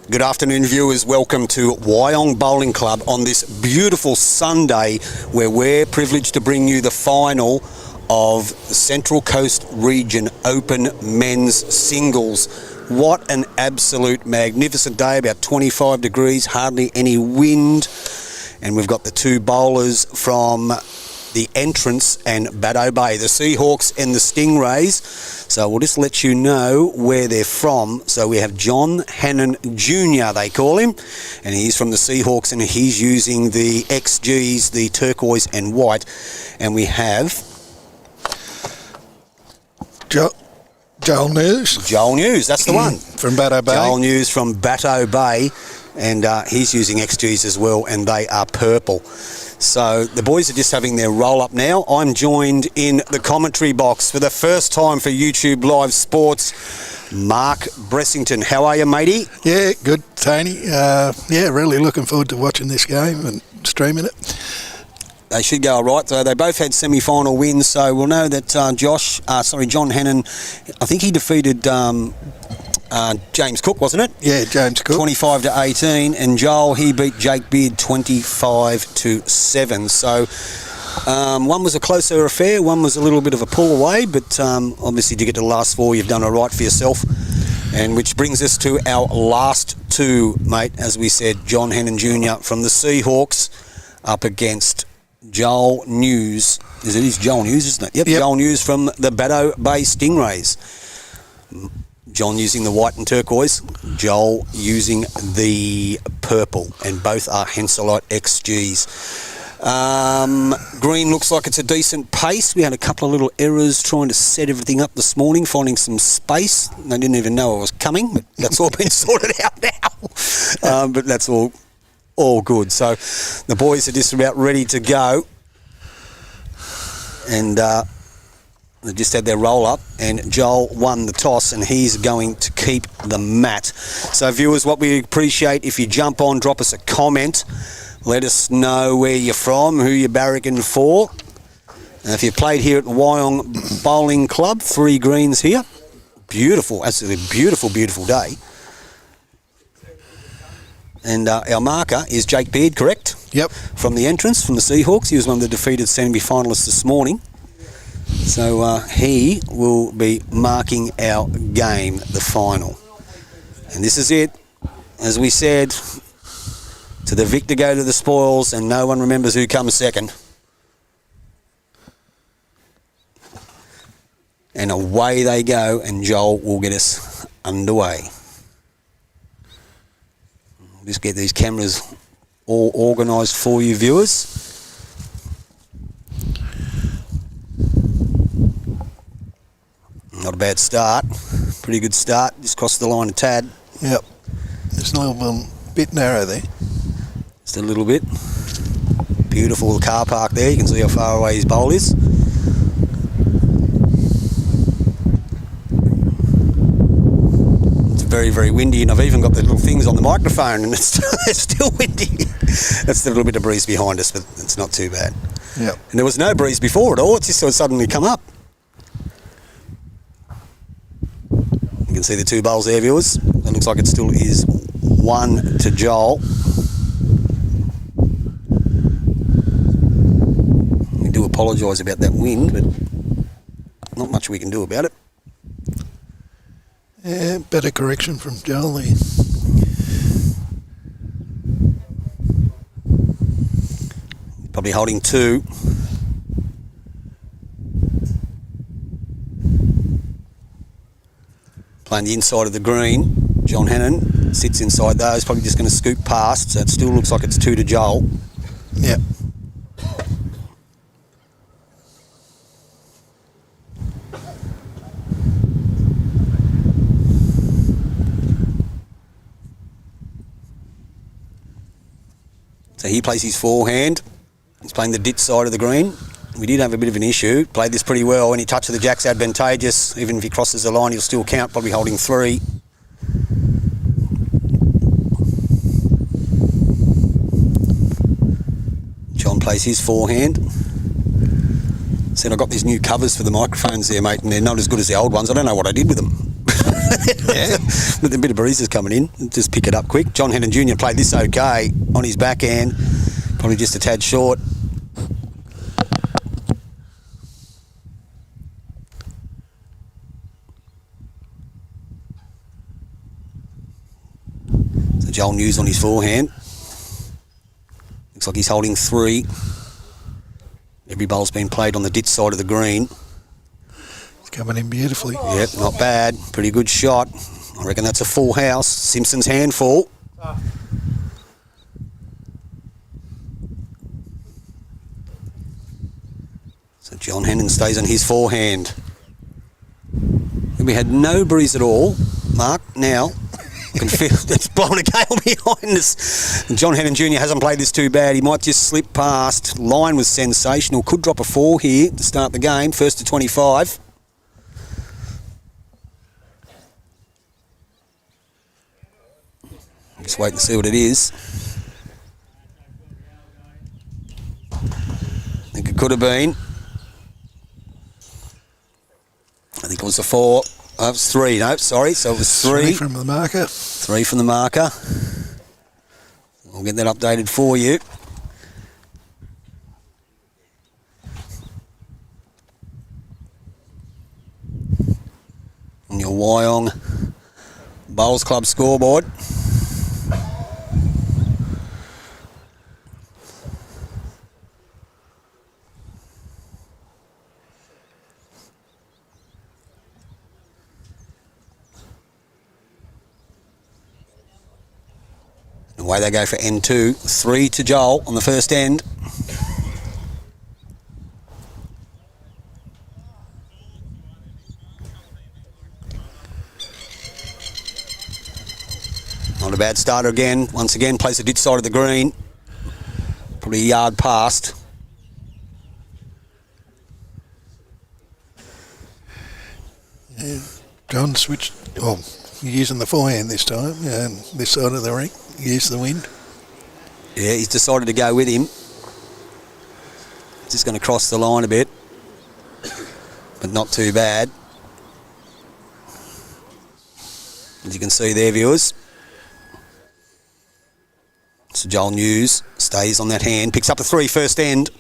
Good afternoon, viewers. Welcome to Wyong Bowling Club on this beautiful Sunday where we're privileged to bring you the final of Central Coast Region Open Men's Singles. What an absolute magnificent day, about 25 degrees, hardly any wind. And we've got the two bowlers from the Entrance and Baddo Bay, the Seahawks and the Stingrays. So we'll just let you know where they're from. So we have John Hannon Jr., they call him, and he's from the Seahawks and he's using the XGs, the turquoise and white. And we have Joel News. Joel News, that's the one. From Baddo Bay. Joel News from Baddo Bay, and he's using XGs as well, and they are purple. So the boys are just having their roll-up now. I'm joined in the commentary box for the first time for YouTube Live Sports, Mark Bressington. How are you, matey? Yeah, good, Tony. Really looking forward to watching this game and streaming it. They should go all right. So they both had semi-final wins, so we'll know that John Hannon, I think he defeated James Cook, wasn't it? Yeah, James Cook. 25-18, and Joel, he beat Jake Beard 25-7. So one was a closer affair, one was a little bit of a pull away, but obviously to get to the last four, you've done all right for yourself. And which brings us to our last two, mate. As we said, John Hannon Jr. from the Seahawks up against Joel News. It is Joel News, isn't it? Yep. Joel News from the Baddo Bay Stingrays. John using the white and turquoise, Joel using the purple, and both are Henselite XGs. Green looks like it's a decent pace. We had a couple of little errors trying to set everything up this morning, finding some space. They didn't even know I was coming, but that's all been sorted out now. But that's all good. So the boys are just about ready to go, and they just had their roll up, and Joel won the toss, and he's going to keep the mat. So viewers, what we appreciate, if you jump on, drop us a comment, let us know where you're from, who you're barracking for. And if you played here at Wyong Bowling Club, 3 greens here, beautiful, absolutely beautiful, beautiful day. And our marker is Jake Beard, correct? Yep. From the Entrance, from the Seahawks. He was one of the defeated semi-finalists this morning. So he will be marking our game, the final. And this is it. As we said, to the victor go to the spoils, and no one remembers who comes second. And away they go, and Joel will get us underway. Just get these cameras all organised for you, viewers. Not a bad start. Pretty good start. Just crossed the line a tad. Yep. It's a little bit narrow there. Just a little bit. Beautiful car park there. You can see how far away his bowl is. It's very, very windy, and I've even got the little things on the microphone, and it's still windy. That's a little bit of breeze behind us, but it's not too bad. Yep. And there was no breeze before at all. It's just suddenly come up. You can see the two bowls there, viewers. It looks like it still is 1 to Joel. We do apologise about that wind, but not much we can do about it. Yeah, better correction from Joel there. Probably holding 2. Playing the inside of the green. John Hannon sits inside those, probably just going to scoop past, so it still looks like it's 2 to Joel. Yep. So he plays his forehand. He's playing the dit side of the green. We did have a bit of an issue. Played this pretty well. Any touch of the jack's advantageous. Even if he crosses the line, he'll still count, probably holding 3. John plays his forehand. Said I got these new covers for the microphones there, mate, and they're not as good as the old ones. I don't know what I did with them. Yeah. With a bit of breezes coming in, just pick it up quick. John Hennon Jr. played this okay on his backhand, probably just a tad short. So Joel News on his forehand. Looks like he's holding 3. Every bowl's been played on the ditch side of the green. It's coming in beautifully. Yep, not bad. Pretty good shot. I reckon that's a full house. Simpson's handful. So John Hennon stays on his forehand. We had no breeze at all. Mark, now, I can feel it's blowing a gale behind us. John Hennon Jr. hasn't played this too bad. He might just slip past. Line was sensational. Could drop a 4 here to start the game. First to 25. Just wait and see what it is. I think it could have been. I think it was a 4. Oh, it was 3. No, sorry. So it was 3. 3 from the marker. 3 from the marker. We'll get that updated for you. On your Wyong Bowls Club scoreboard. Away they go for N2. 3 to Joel on the first end. Not a bad starter again. Once again, plays the ditch side of the green. Probably a yard past. Yeah. John switched. Well, using the forehand this time, and this side of the ring. Use the wind. Yeah, he's decided to go with him. Just going to cross the line a bit, but not too bad. As you can see there, viewers. So Joel News stays on that hand, picks up a 3 first end.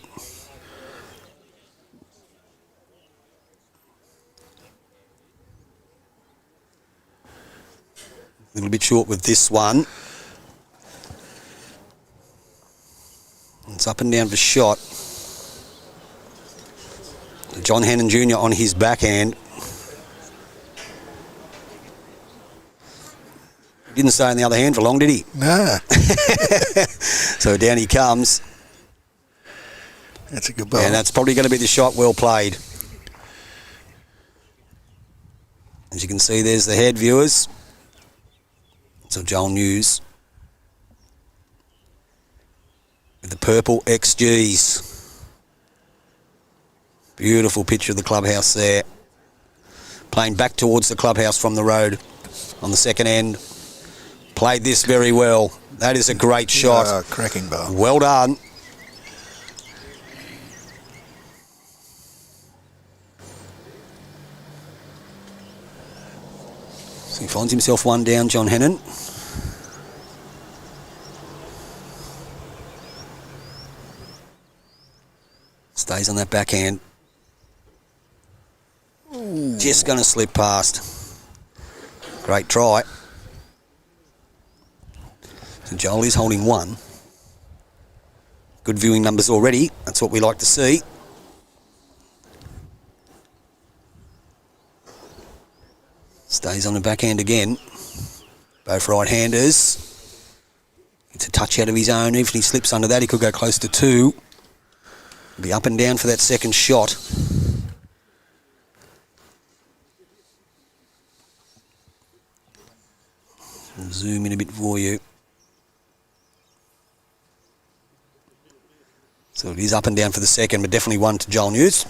A little bit short with this one. It's up and down for shot. John Hennon Jr. on his backhand. Didn't stay in the other hand for long, did he? Nah. So down he comes. That's a good ball. And that's probably going to be the shot well played. As you can see, there's the head, viewers. So Joel News with the purple XGs. Beautiful picture of the clubhouse there. Playing back towards the clubhouse from the road on the second end. Played this very well. That is a great shot. Cracking ball. Well done. So he finds himself 1 down, John Hennon. Stays on that backhand. Ooh. Just going to slip past. Great try. So Joel is holding 1. Good viewing numbers already. That's what we like to see. Stays on the backhand again. Both right-handers. It's a touch out of his own. If he slips under that, he could go close to 2. Be up and down for that second shot. I'll zoom in a bit for you. So it is up and down for the second, but definitely 1 to Joel News.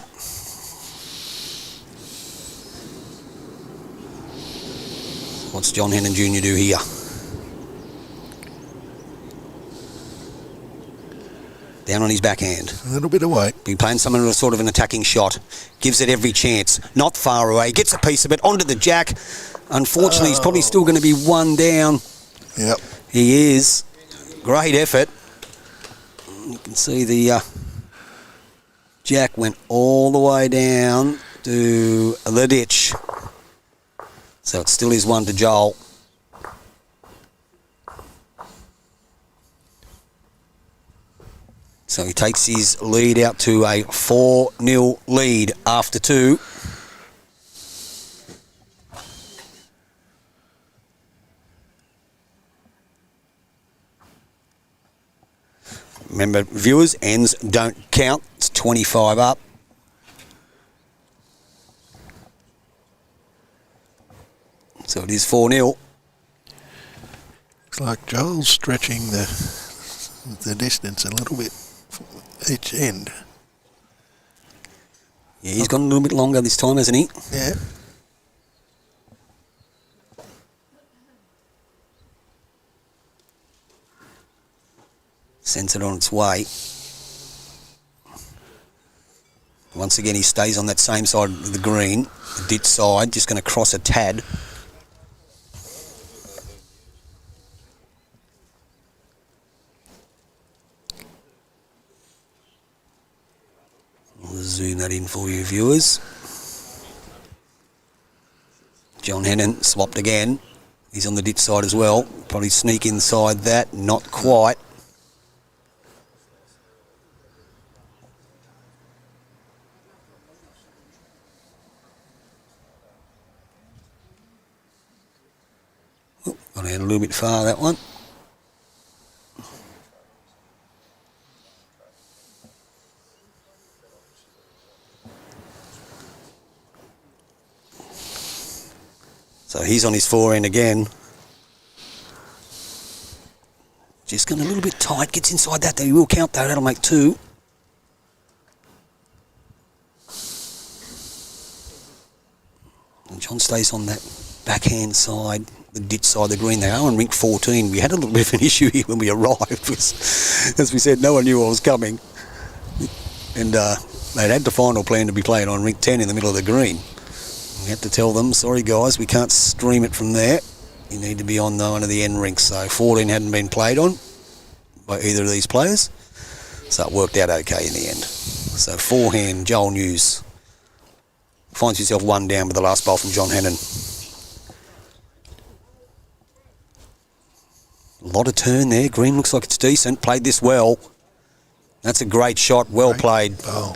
What's John Hennon Jr. do here? Down on his backhand. A little bit away. Be playing someone with sort of an attacking shot. Gives it every chance. Not far away. Gets a piece of it onto the jack. Unfortunately, he's probably still going to be one down. Yep. He is. Great effort. You can see the jack went all the way down to the ditch. So it still is 1 to Joel. So he takes his lead out to a 4-0 lead after 2. Remember, viewers, ends don't count. It's 25 up. So it is 4-0. Looks like Joel's stretching the distance a little bit each end. Yeah, he's gone a little bit longer this time, hasn't he? Yeah. Sends it on its way. Once again, he stays on that same side of the green, the ditch side, just going to cross a tad. We'll zoom that in for you, viewers. John Hennon swapped again. He's on the ditch side as well. Probably sneak inside that, not quite. Got out a little bit far, that one. So he's on his forehand again. Just going a little bit tight. Gets inside that, though. He will count, though. That'll make 2. And John stays on that backhand side, the ditch side of the green. They are on rink 14. We had a little bit of an issue here when we arrived. As we said, no one knew what was coming. And they'd had the final plan to be played on rink 10 in the middle of the green. We had to tell them, sorry guys, we can't stream it from there. You need to be on one of the end rinks. So 14 hadn't been played on by either of these players. So it worked out okay in the end. So forehand, Joel News finds himself 1 down with the last bowl from John Hennon. A lot of turn there. Green looks like it's decent. Played this well. That's a great shot. Well played. Oh.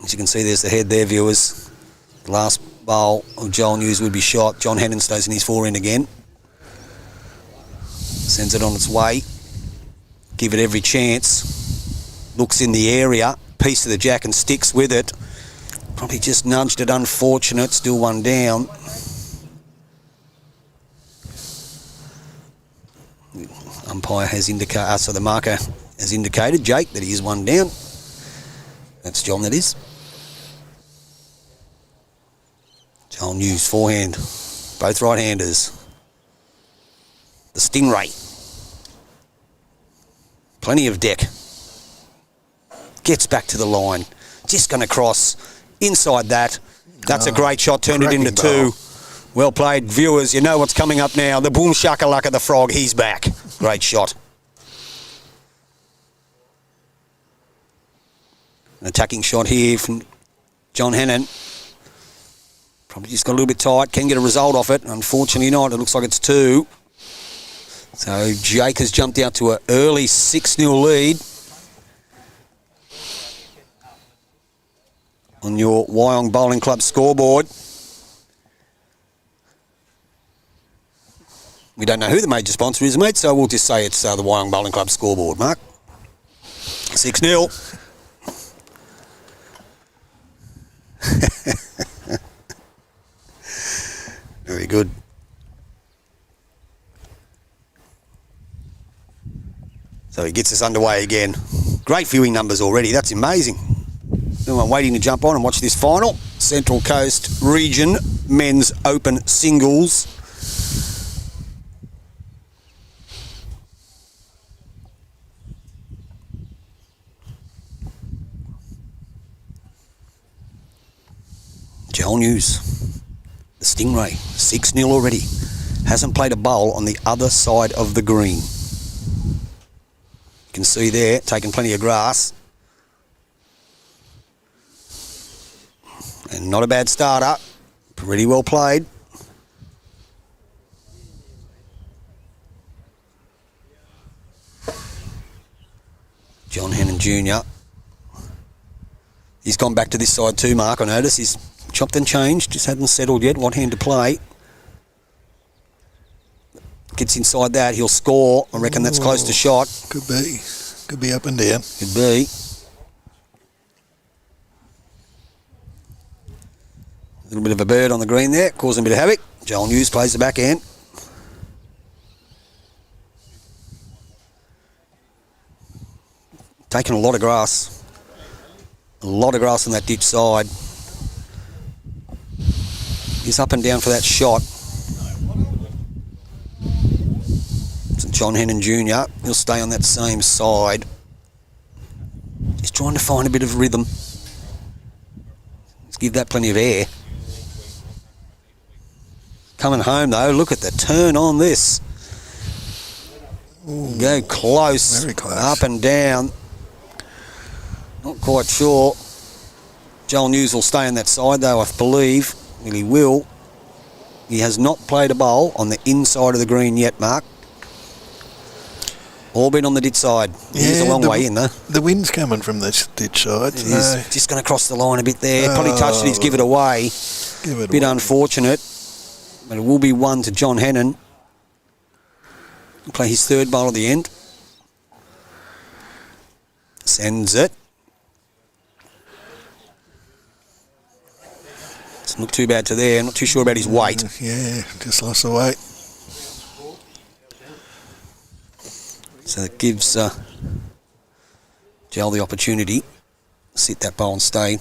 As you can see, there's the head there, viewers. The last bowl of Joel News would be shot. John Hennon stays in his forehand again. Sends it on its way. Give it every chance. Looks in the area. Piece of the jack and sticks with it. Probably just nudged it. Unfortunate. Still 1 down. Umpire has indicated, so the marker has indicated, Jake, that he is 1 down. That's John, that is. Joel News, forehand. Both right-handers. The Stingray. Plenty of deck. Gets back to the line. Just going to cross inside that. That's a great shot. Turned it into 2. Well played, viewers. You know what's coming up now. The boom shakalaka, the frog. He's back. Great shot. An attacking shot here from John Hennon. Probably just got a little bit tight. Can get a result off it. Unfortunately not. It looks like it's 2. So Jake has jumped out to an early 6-0 lead on your Wyong Bowling Club scoreboard. We don't know who the major sponsor is, mate, so we'll just say it's the Wyong Bowling Club scoreboard, Mark. 6-0. Very good. So he gets us underway again. Great viewing numbers already. That's amazing. I'm waiting to jump on and watch this final. Central Coast Region Men's Open Singles. Joel News, the Stingray, 6-0 already. Hasn't played a bowl on the other side of the green. You can see there, taking plenty of grass. And not a bad starter. Pretty well played. John Hannon Jr. He's gone back to this side too, Mark. I notice he's chopped and changed. Just hadn't settled yet what hand to play. Gets inside that, he'll score. I reckon that's close to shot. Could be. Could be up and down. Could be. A little bit of a bird on the green there, causing a bit of havoc. Joel News plays the backhand. Taking a lot of grass. A lot of grass on that ditch side. He's up and down for that shot. John Hannon Jr. He'll stay on that same side. He's trying to find a bit of rhythm. Let's give that plenty of air. Coming home though, look at the turn on this. Ooh, go close, very close. Up and down. Not quite sure. Joel News will stay on that side though, I believe. Well, he will. He has not played a bowl on the inside of the green yet, Mark. All been on the ditch side. He's a long way in though. The wind's coming from this ditch side. He's just going to cross the line a bit there. Probably touched it, he's give it away. Bit unfortunate. But it will be one to John Hannon. He'll play his third bowl at the end. Sends it. Doesn't look too bad to there. Not too sure about his weight. Yeah, just lost the weight. So that gives Joel the opportunity to sit that bowl and stay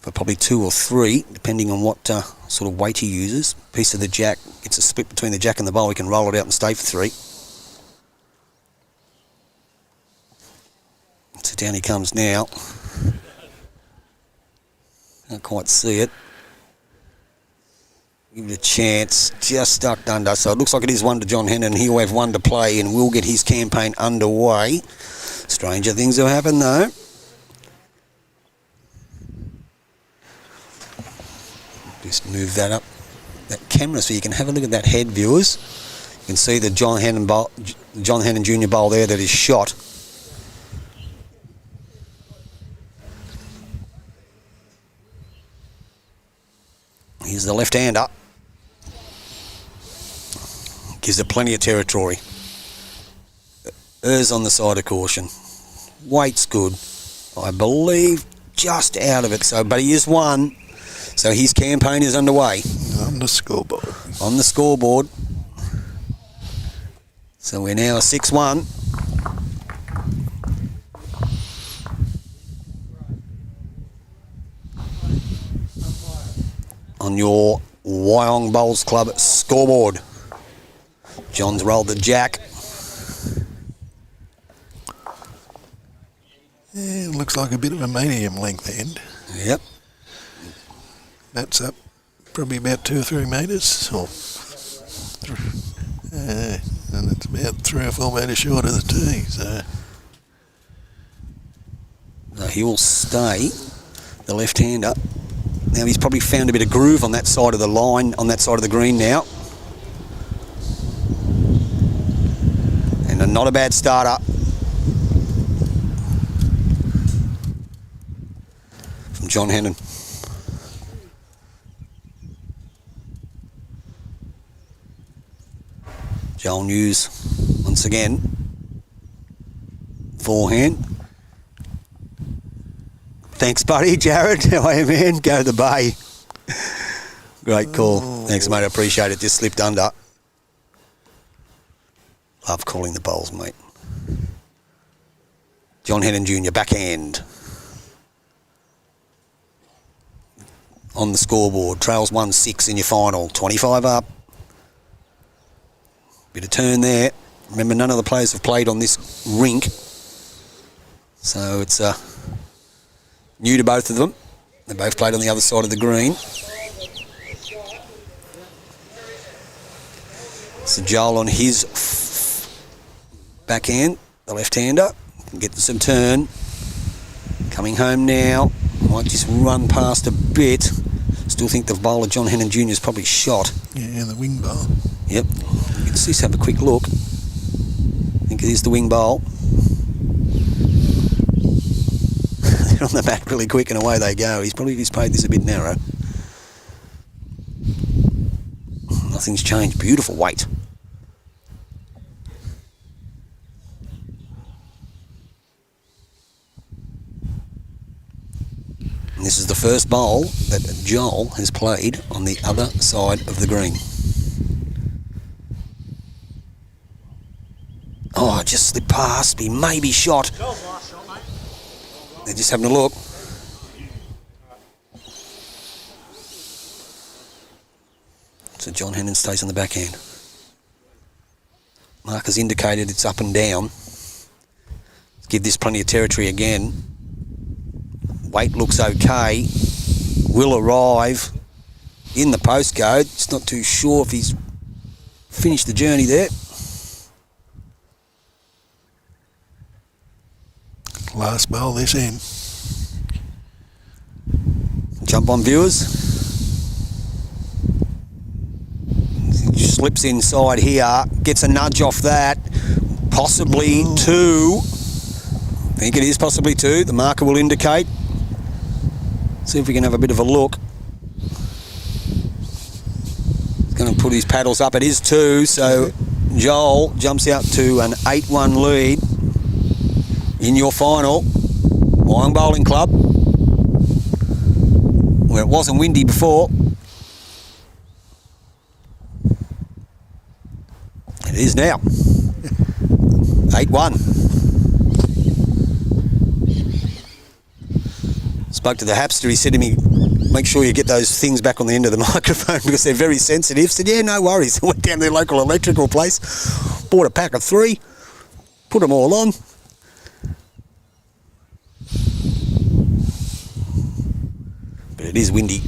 for probably 2 or 3, depending on what sort of weight he uses. Piece of the jack, gets a split between the jack and the bowl, he can roll it out and stay for 3. So down he comes now. Can't quite see it. Give it a chance, just ducked under. So it looks like it is one to John Hannon. He'll have one to play and will get his campaign underway. Stranger things will happen though. Just move that up, that camera, so you can have a look at that head, viewers. You can see the John Hannon Jr. bowl there that is shot. Here's the left-hander. Gives it plenty of territory. Errs on the side of caution. Weight's good. I believe just out of it. So, but he is one. So his campaign is underway. On the scoreboard. On the scoreboard. So we're now 6-1. On your Wyong Bowls Club scoreboard. John's rolled the jack. Yeah, looks like a bit of a medium length end. Yep. That's up probably about 2 or 3 metres. And it's about 3 or 4 metres short of the tee. So he will stay, the left-hander. Now he's probably found a bit of groove on that side of the line, on that side of the green now. And not a bad starter. From John Hannon. Joel News, once again. Forehand. Thanks, buddy. Jared, how are you, man? Go to the bay. Great call. Thanks, mate. I appreciate it. Just slipped under. Love calling the bowls, mate. John Hannon Jr., backhand. On the scoreboard. Trails 1-6 in your final. 25 up. Bit of turn there. Remember, none of the players have played on this rink. So it's new to both of them. They both played on the other side of the green. So Joel on his backhand, the left-hander, can get some turn. Coming home now, might just run past a bit. Still think the bowler John Hennon Jr. is probably shot. Yeah, the wing bowl. Yep. Let's just have a quick look. I think it is the wing bowl. They're on the mat really quick and away they go. He's probably just played this a bit narrow. Nothing's changed. Beautiful weight. And this is the first bowl that Joel has played on the other side of the green. Oh, just slipped past. He may be shot. They're just having a look. So John Hennon stays on the backhand. Mark has indicated it's up and down. Let's give this plenty of territory again. Weight looks okay. Will arrive in the postcode. Just not too sure if he's finished the journey there. Last bowl this end. Jump on, viewers. Slips inside here. Gets a nudge off that. Possibly two. I think it is possibly two. The marker will indicate. See if we can have a bit of a look. He's going to put his paddles up. It is two, so Joel jumps out to an 8-1 lead in your final. Wyong Bowling Club, where it wasn't windy before. It is now. 8-1. Spoke to the Hapster, he said to me, make sure you get those things back on the end of the microphone because they're very sensitive. Said, yeah, no worries. I went down to the local electrical place, bought a pack of 3, put them all on. But it is windy.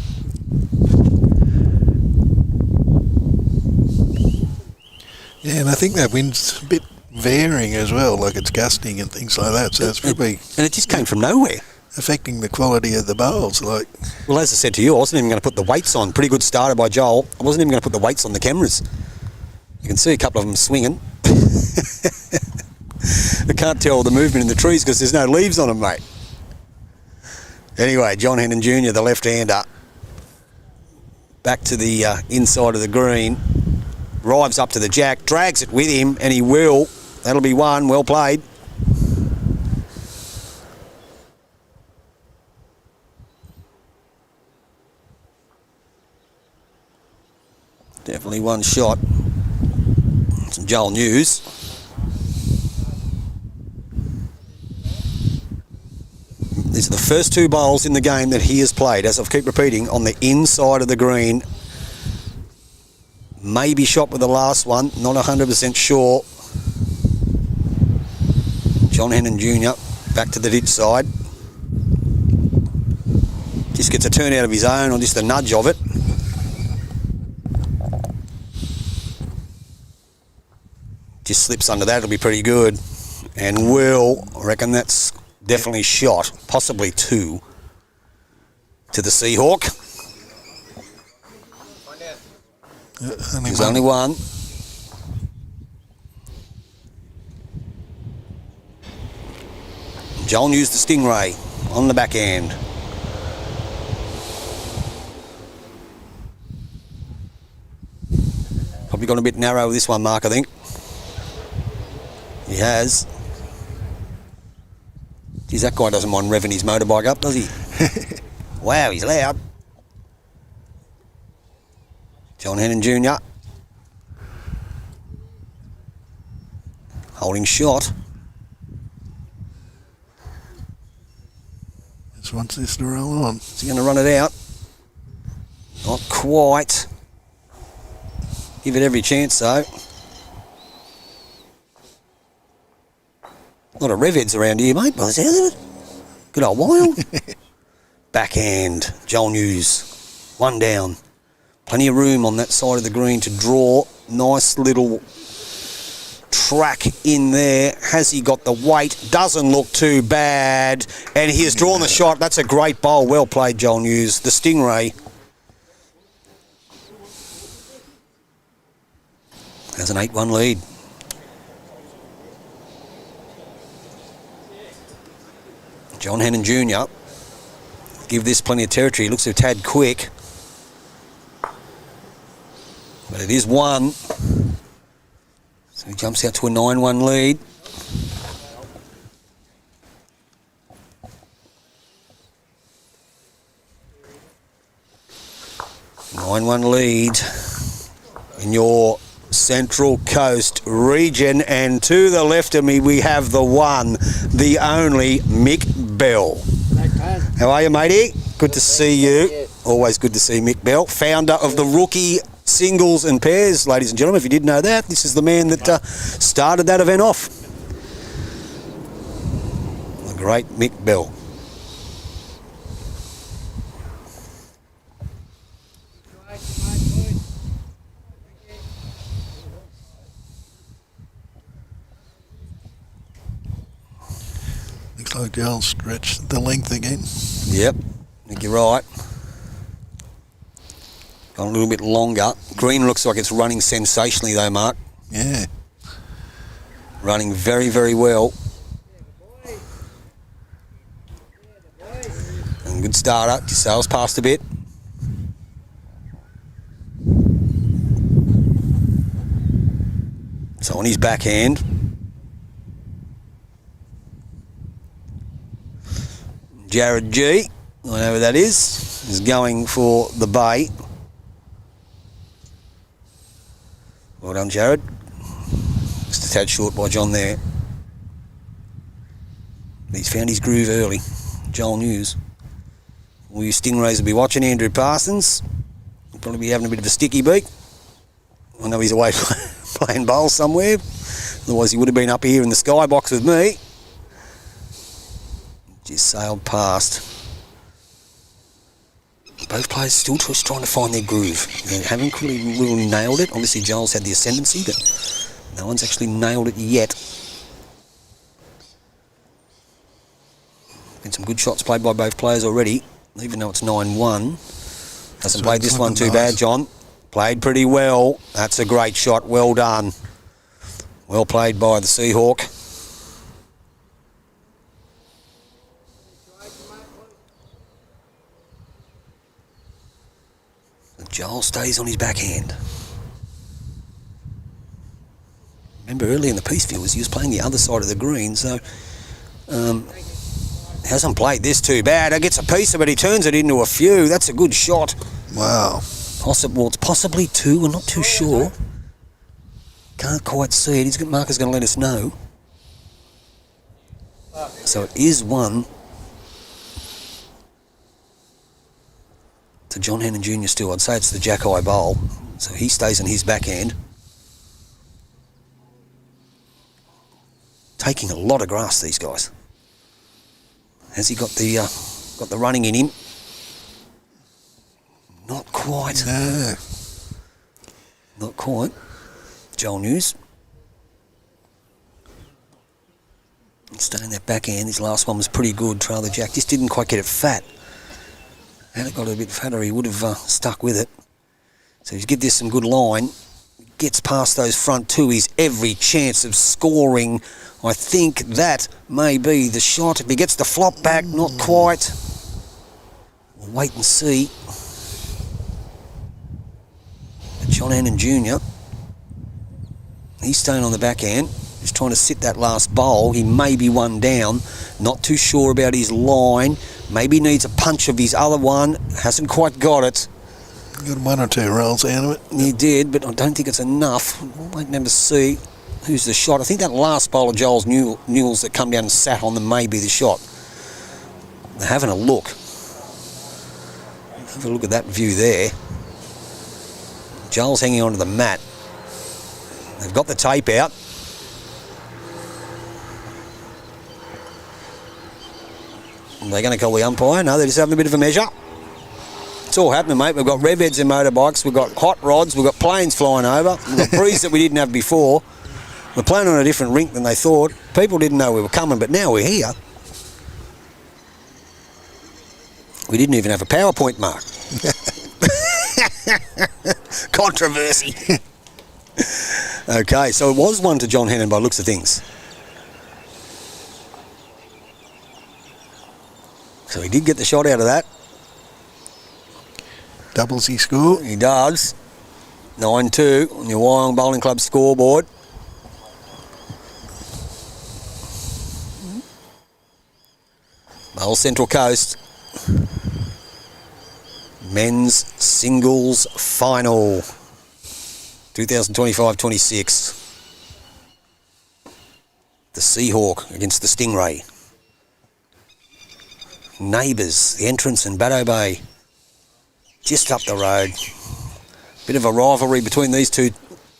Yeah, and I think that wind's a bit varying as well, like it's gusting and things like that, so it's probably... And it just came from nowhere. Affecting the quality of the bowls, like... Well, as I said to you, I wasn't even going to put the weights on. Pretty good starter by Joel. I wasn't even going to put the weights on the cameras. You can see a couple of them swinging. I can't tell the movement in the trees because there's no leaves on them, mate. Anyway, John Hennon Jr., the left-hander, back to the inside of the green, drives up to the jack, drags it with him, and he will. That'll be one. Well played. Definitely one shot. Some Joel news. These are the first 2 bowls in the game that he has played, as I keep repeating, on the inside of the green. Maybe shot with the last one, not 100% sure. John Hennon Jr. back to the ditch side. Just gets a turn out of his own, or just a nudge of it. Just slips under that, it'll be pretty good. And will, I reckon that's definitely shot, possibly 2 to the Seahawk. There's only one. Joel used the Stingray on the backhand. Probably gone a bit narrow with this one, Mark, I think. He has. Geez, that guy doesn't mind revving his motorbike up, does he? Wow, he's loud. John Hennon Jr. Holding shot. Just wants this to roll on. Is he going to run it out? Not quite. Give it every chance, though. A lot of rev heads around here, mate, by the sound of it. Good old Wyong. Back backhand. Joel News, 1 down. Plenty of room on that side of the green to draw. Nice little track in there. Has he got the weight? Doesn't look too bad. And he has drawn the shot. That's a great bowl. Well played, Joel News. The Stingray has an 8-1 lead. John Hannon Jr. give this plenty of territory. Looks a tad quick. But it is 1. So he jumps out to a 9-1 lead. Lead in your Central Coast region, and to the left of me we have the one, the only Mick Bell. How are you, matey? Good to see you. Always good to see Mick Bell, founder of the Rookie Singles and Pairs. Ladies and gentlemen, if you didn't know that, this is the man that started that event off. The great Mick Bell. Looks like Joel stretched the length again. Yep, I think you're right. Gone a little bit longer. Green looks like it's running sensationally though, Mark. Yeah. Running very, very well. And good starter. Sails past a bit. So on his backhand. Jared G, I know who that is going for the bay. Well done, Jared. Just a tad short by John there. He's found his groove early. Joel News. All you Stingrays will be watching. Andrew Parsons. He'll probably be having a bit of a sticky beak. I know he's away playing bowls somewhere. Otherwise he would have been up here in the skybox with me. Just sailed past. Both players still just trying to find their groove. They haven't really nailed it. Obviously Joel's had the ascendancy, but no one's actually nailed it yet. Been some good shots played by both players already, even though it's 9-1. Hasn't played this one too bad, John. Played pretty well. That's a great shot. Well done. Well played by the Seahawk. Joel stays on his backhand. Remember early in the piece viewers, he was playing the other side of the green, so hasn't played this too bad. He gets a piece of it, he turns it into a few. That's a good shot. Wow. It's possibly 2, we're not too sure. Can't quite see it. Marcus going to let us know. So it is 1. To John Hannon Jr. still. I'd say it's the Jack-Eye Bowl. So he stays on his backhand. Taking a lot of grass, these guys. Has he got the running in him? Not quite. No. Not quite. Joel News. Staying that backhand. His last one was pretty good. Trail the Jack. Just didn't quite get it fat. Had it got a bit fatter, he would have stuck with it. So he's give this some good line. Gets past those front 2. He's every chance of scoring. I think that may be the shot. If he gets the flop back, not quite. We'll wait and see. But John Hannon Jr., he's staying on the backhand. He's trying to sit that last bowl. He may be 1 down. Not too sure about his line. Maybe needs a punch of his other one. Hasn't quite got it. Got 1 or 2 rolls out of it. He did, but I don't think it's enough. We'll wait and have to see who's the shot. I think that last bowl of Joel's Newell's that come down and sat on them may be the shot. They're having a look. Have a look at that view there. Joel's hanging onto the mat. They've got the tape out. They're going to call the umpire. No, they're just having a bit of a measure. It's all happening, mate. We've got rev heads in motorbikes. We've got hot rods. We've got planes flying over. We've got breeze that we didn't have before. We're playing on a different rink than they thought. People didn't know we were coming, but now we're here. We didn't even have a PowerPoint, Mark. Controversy. Okay, so it was one to John Hennon by looks of things. So he did get the shot out of that. Doubles he score. He does. 9-2 on your Wyong Bowling Club scoreboard. Bowl Central Coast. Men's singles final. 2025-26. The Seahawk against the Stingray. Neighbours, the entrance in Baddo Bay. Just up the road. Bit of a rivalry between these two,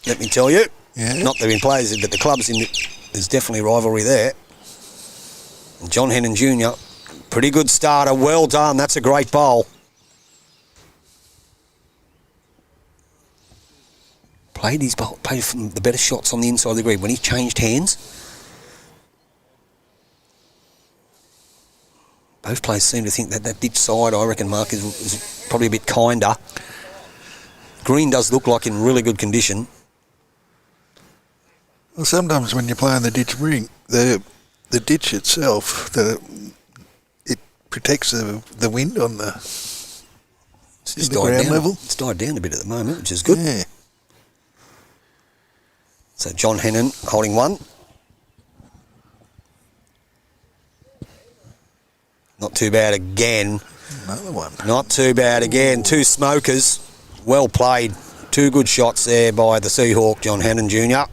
let me tell you. Yeah. Not that they've been players, but the clubs there's definitely rivalry there. And John Hennon Jr., pretty good starter. Well done. That's a great bowl. Played from the better shots on the inside of the green. When he changed hands, both players seem to think that ditch side, I reckon, Mark, is probably a bit kinder. Green does look like in really good condition. Well, sometimes when you play on the ditch rink, the ditch itself, it protects the wind on the ground level. It's died down a bit at the moment, which is good. Yeah. So John Hennon holding one. Not too bad again. Another one. Not too bad again. Two smokers. Well played. Two good shots there by the Seahawk, John Hennon Jr.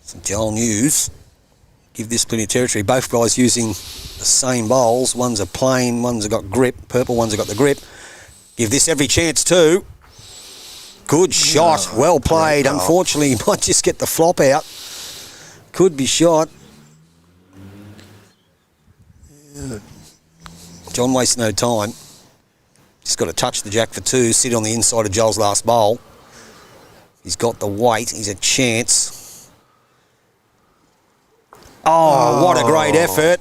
Some Joel News. Give this plenty of territory. Both guys using the same bowls. One's a plain, one's got grip. Purple one's got the grip. Give this every chance too. Good shot. Well played. Unfortunately, he might just get the flop out. Could be shot. Yeah. John wastes no time. Just got to touch the jack for two. Sit on the inside of Joel's last bowl. He's got the weight. He's a chance. Oh, what a great effort.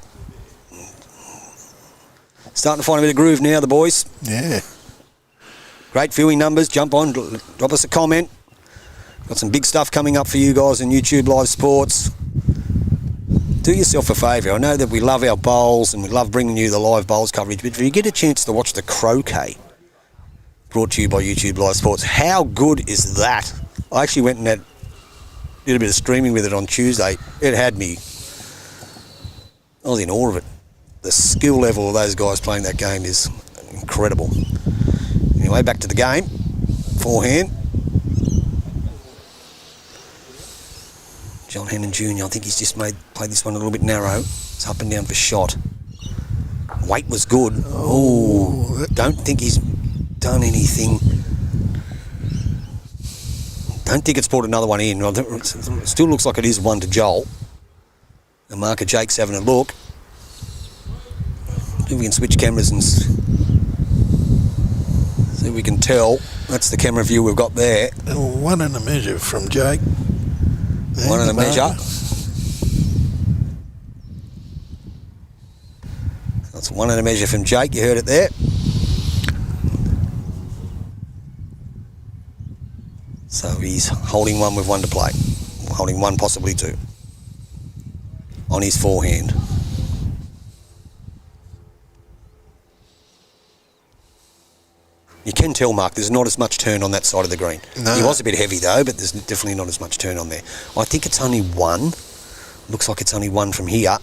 Starting to find a bit of groove now, the boys. Yeah. Great viewing numbers. Jump on, drop us a comment. Got some big stuff coming up for you guys in YouTube Live Sports. Do yourself a favour. I know that we love our bowls and we love bringing you the live bowls coverage, but if you get a chance to watch the croquet, brought to you by YouTube Live Sports, how good is that? I actually went and did a bit of streaming with it on Tuesday. It had me. I was in awe of it. The skill level of those guys playing that game is incredible. Anyway, back to the game. Forehand. John Hennon Jr., I think he's just played this one a little bit narrow. It's up and down for shot. Weight was good. Oh, don't think he's done anything. Don't think it's brought another one in. It still looks like it is one to Joel. The marker Jake's having a look. See if we can switch cameras and see if we can tell. That's the camera view we've got there. One and a measure from Jake. One and a measure. That's one and a measure from Jake. You heard it there. So he's holding one with one to play. Holding one, possibly two. On his forehand. You can tell, Mark, there's not as much turn on that side of the green. No. He was a bit heavy, though, but there's definitely not as much turn on there. I think it's only one. Looks like it's only one from here.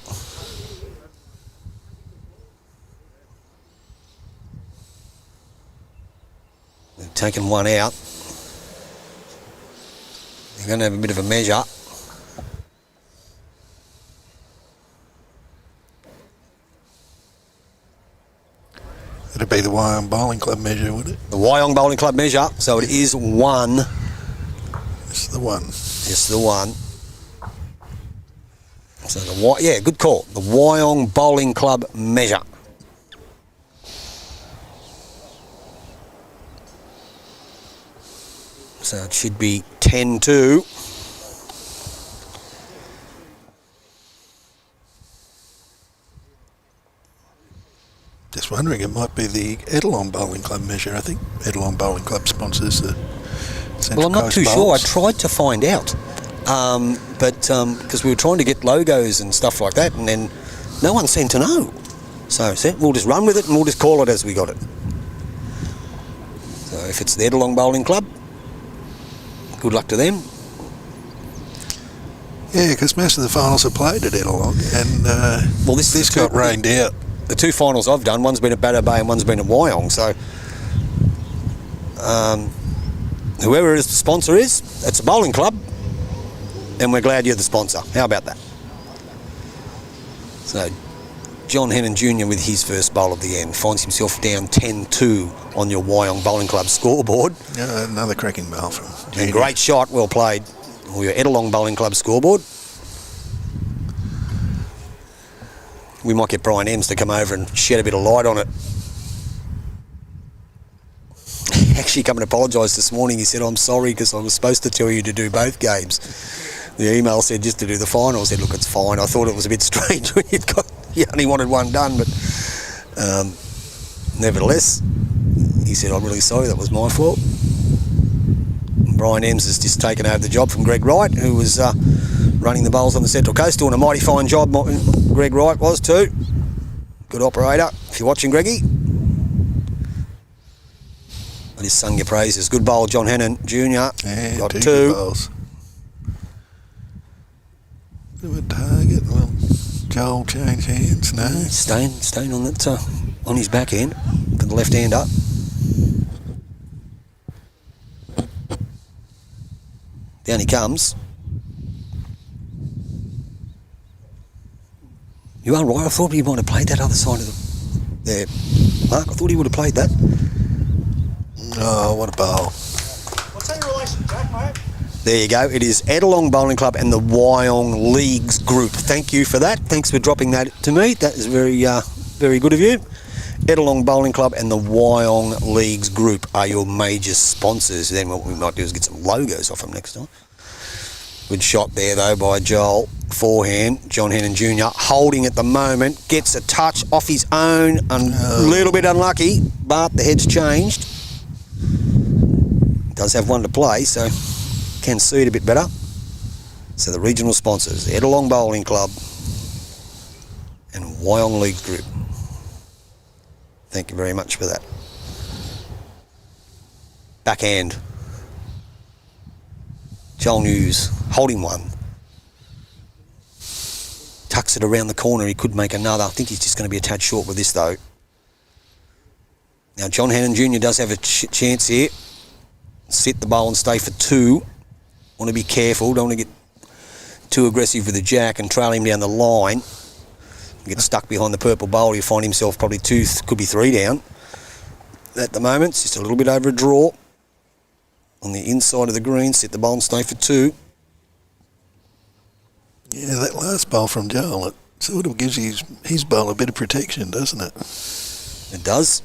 They've taken one out. They're going to have a bit of a measure. It'd be the Wyong Bowling Club measure, would it? The Wyong Bowling Club measure, so it is one the one. Just the one. So yeah, good call. The Wyong Bowling Club measure. So it should be 10-2. Just wondering, it might be the Edelong Bowling Club measure. I think Edelong Bowling Club sponsors the Central Well, I'm not Coast too sure. I Bowls. tried to find out, but because we were trying to get logos and stuff like that, and then no one seemed to know. So I said, we'll just run with it and we'll just call it as we got it. So if it's the Edelong Bowling Club, good luck to them. Yeah, because most of the finals are played at Edelong, and Well, this got rained out. The two finals I've done, one's been at Batter Bay and one's been at Wyong. So whoever the sponsor is, it's a bowling club, and we're glad you're the sponsor. How about that? So John Hennon Jr. with his first bowl of the end finds himself down 10-2 on your Wyong Bowling Club scoreboard. Another cracking bowl from And Junior. great shot, well played, on your Edelong Bowling Club scoreboard. We might get Brian Ems to come over and shed a bit of light on it. He actually come and apologised this morning. He said, I'm sorry because I was supposed to tell you to do both games. The email said just to do the final. I said, look, it's fine. I thought it was a bit strange when you only wanted one done, but nevertheless, he said, I'm really sorry, that was my fault. Brian Ems has just taken over the job from Greg Wright, who was running the bowls on the Central Coast, doing a mighty fine job. Greg Wright was too. Good operator. If you're watching, Greggy, I just sung your praises. Good bowl, John Hennon Jr. Yeah, Got two two. good bowls. Do a target. Well, Joel changed hands. No. Staying on that on his back end for the left hander. Down he comes. You are right. I thought he might have played that other side of there, Mark. I thought he would have played that. Oh, what a bowl. What's that in relation, Jack, mate? There you go. It is Edelong Bowling Club and the Wyong Leagues Group. Thank you for that. Thanks for dropping that to me. That is very, very good of you. Edelong Bowling Club and the Wyong Leagues Group are your major sponsors. Then what we might do is get some logos off them next time. Good shot there, though, by Joel. Forehand. John Hennon Jr. holding at the moment. Gets a touch off his own. A little bit unlucky, but the head's changed. Does have one to play, so can see it a bit better. So the regional sponsors, Edelong Bowling Club and Wyong Leagues Group. Thank you very much for that. Backhand. Joel News holding one. Tucks it around the corner. He could make another. I think he's just going to be a tad short with this, though. Now, John Hennon Jr. does have a chance here. Sit the bowl and stay for two. Want to be careful. Don't want to get too aggressive with the jack and trail him down the line. Get stuck behind the purple bowl. He'll find himself probably two, could be three down. At the moment, it's just a little bit over a draw. On the inside of the green, sit the bowl and stay for two. Yeah, that last bowl from Joel, it sort of gives his bowl a bit of protection, doesn't it? It does.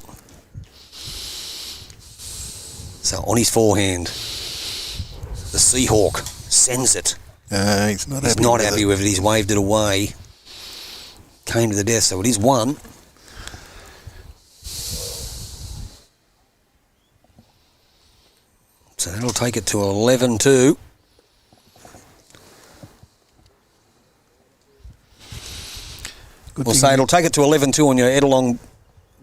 So on his forehand, the Seahawk sends it. He's not happy with it. He's waved it away. Came to the death, so it is one. So that'll take it to 11-2. We'll say it'll take it to 11-2 on your Edelong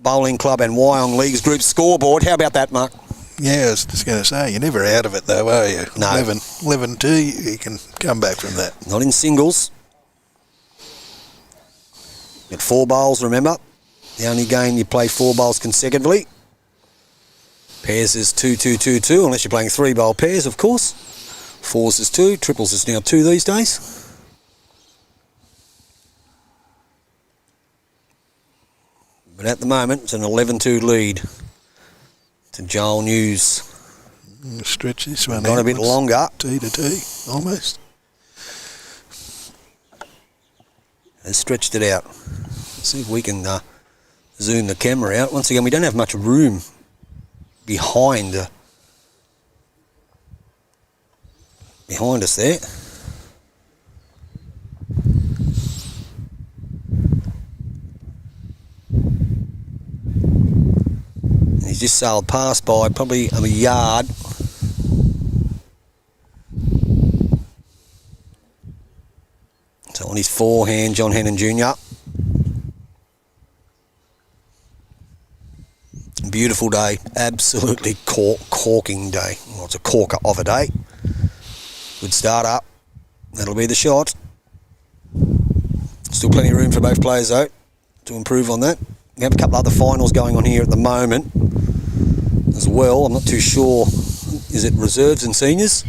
Bowling Club and Wyong Leagues Group scoreboard. How about that, Mark? Yeah, I was just going to say, you're never out of it though, are you? No. 11-2, you can come back from that. Not in singles. Got 4 bowls, remember? The only game you play 4 bowls consecutively. Pairs is 2-2-2-2, unless you're playing 3 bowl pairs, of course. 4s is 2, triples is now 2 these days. But at the moment, it's an 11-2 lead to Joel News. Stretch this one Gone out. a bit longer. T to T, almost. Has stretched it out. Let's see if we can zoom the camera out. Once again, we don't have much room behind us there. And he's just sailed past by probably a yard. So on his forehand, John Hannon Jr. Beautiful day, absolutely corking day. Well, it's a corker of a day. Good start up. That'll be the shot. Still plenty of room for both players though to improve on that. We have a couple other finals going on here at the moment as well. I'm not too sure. Is it reserves and seniors?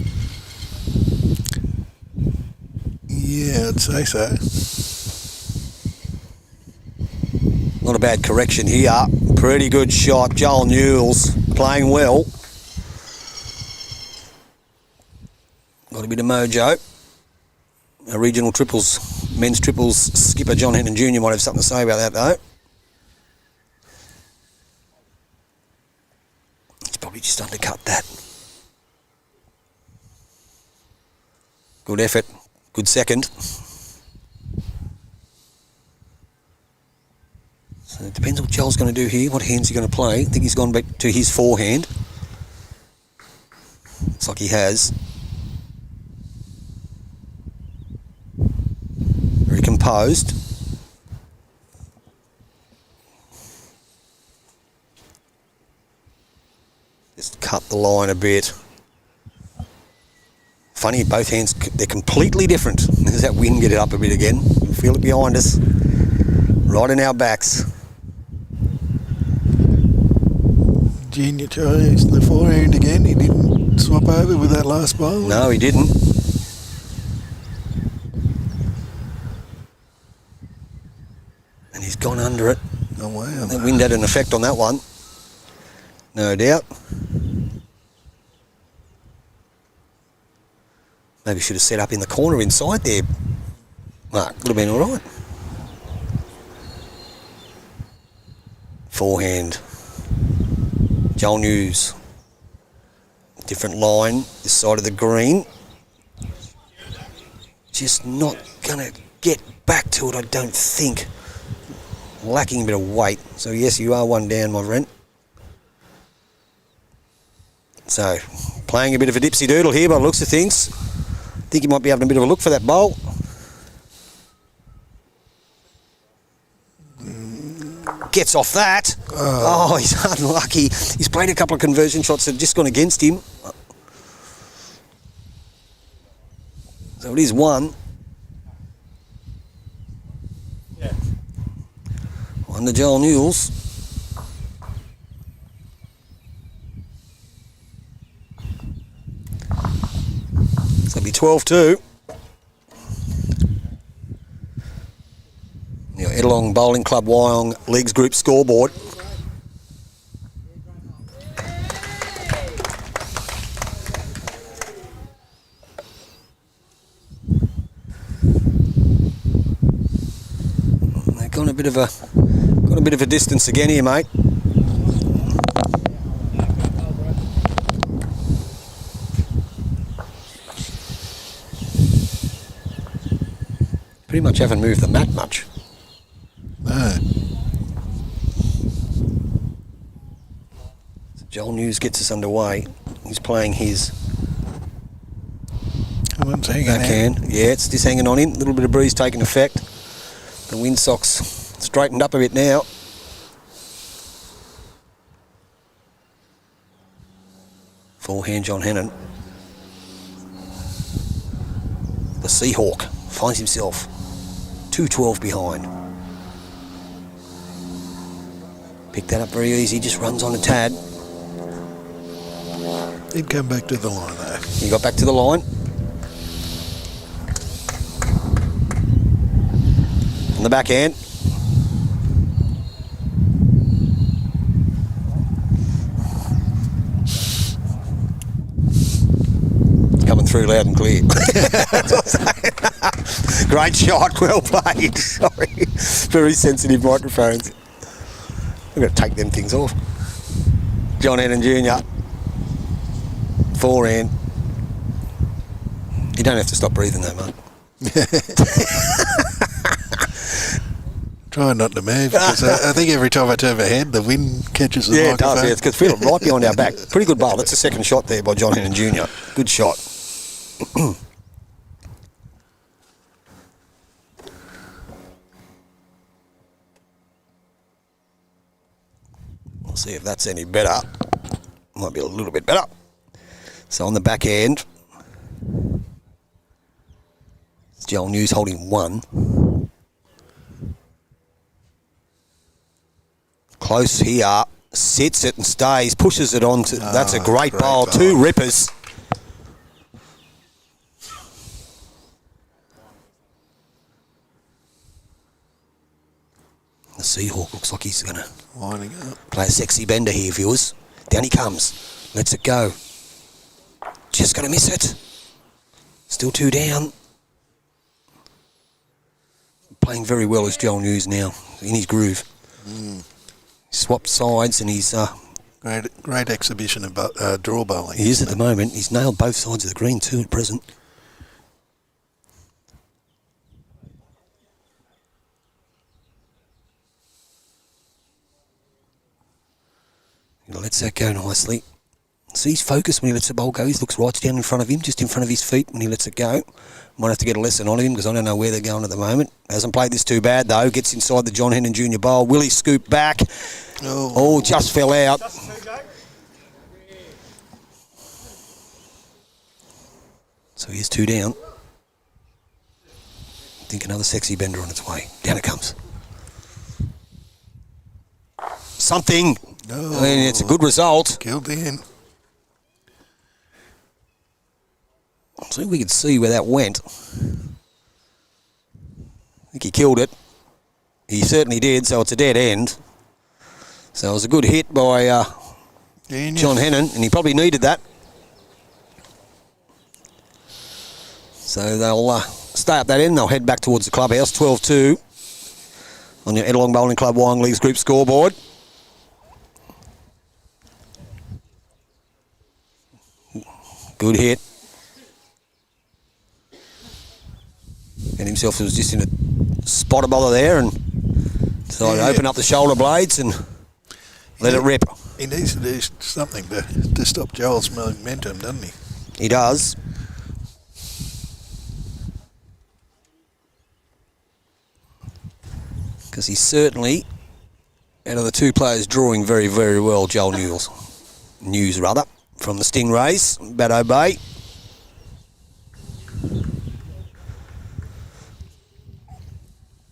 Yeah, I'd say so. Not a bad correction here. Pretty good shot. Joel Newell's playing well. Got a bit of mojo. Our regional triples, men's triples skipper John Hannon Jr. might have something to say about that though. He's probably just undercut that. Good effort. Good second. So it depends what Joel's going to do here, what hand's he going to play. I think he's gone back to his forehand. Looks like he has. Very composed. Just cut the line a bit. Funny, both hands, they're completely different. There's that wind, get it up a bit again. You feel it behind us. Right in our backs. Junior chose the forehand again. He didn't swap over with that last bowl. No, he didn't. And he's gone under it. Oh, wow. That wind had an effect on that one. No doubt. Maybe should have set up in the corner inside there. Mark, would have been all right. Forehand. Joel News. Different line, this side of the green. Just not going to get back to it, I don't think. Lacking a bit of weight. So yes, you are one down, my friend. So, playing a bit of a dipsy doodle here by the looks of things. Think he might be having a bit of a look for that bowl. Gets off that. Oh, he's unlucky. He's played a couple of conversion shots that have just gone against him. So it is one. Yeah. On the Joel Newells. So it'll be 12-2. Your Edelong Bowling Club Wyong Leagues Group scoreboard. They've got a bit of a distance again here, mate. Pretty much haven't moved the mat much. No. So Joel News gets us underway. He's playing his One's hanging backhand. Yeah, it's just hanging on him. A little bit of breeze taking effect. The windsock's straightened up a bit now. Forehand John Hannon. The Seahawk finds himself 2-12 behind. Picked that up very easy, just runs on a tad. He'd come back to the line though. He got back to the line. On the backhand. through loud and clear. That's what I'm saying. Great shot, well played. Sorry. Very sensitive microphones. We've got to take them things off. John Hennon Jr. Forehand. You don't have to stop breathing though, mate. Try not to move, because I think every time I turn my head, the wind catches the Yeah, it microphone. does. Yeah, it's because feel it right behind our back. Pretty good bowl. That's the second shot there by John Hennon Jr. Good shot. We'll see if that's any better. Might be a little bit better. So on the back end, Joel News holding 1. Close here, sits it and stays, pushes it on to, that's a great bowl. 2 rippers. The Seahawk looks like he's going to Winding up. play a sexy bender here, viewers. Down he comes. Lets it go. Just going to miss it. Still 2 down. Playing very well as Joel News now, in his groove. Swapped sides and he's... Great exhibition of draw bowling. He is at the moment. He's nailed both sides of the green too at present. He lets that go nicely. See, he's focused when he lets the ball go. He looks right down in front of him, just in front of his feet when he lets it go. Might have to get a lesson on him because I don't know where they're going at the moment. Hasn't played this too bad though. Gets inside the John Hennon Jr. bowl. Will he scoop back? Oh, just fell out. So he is 2 down. I think another sexy bender on its way. Down it comes. Something. I mean, it's a good result. Killed in. See if we can see where that went. I think he killed it. He certainly did, so it's a dead end. So it was a good hit by John Hennon, and he probably needed that. So they'll stay up that end. They'll head back towards the clubhouse. 12-2 on your Edelong Bowling Club Wyong Leagues Group scoreboard. Good hit. And himself was just in a spotter bowler there and decided to open up the shoulder blades and let it rip. He needs to do something to stop Joel's momentum, doesn't he? He does. Because he's certainly, out of the 2 players, drawing very, very well, Joel News, from the Stingrays, Baddo Bay.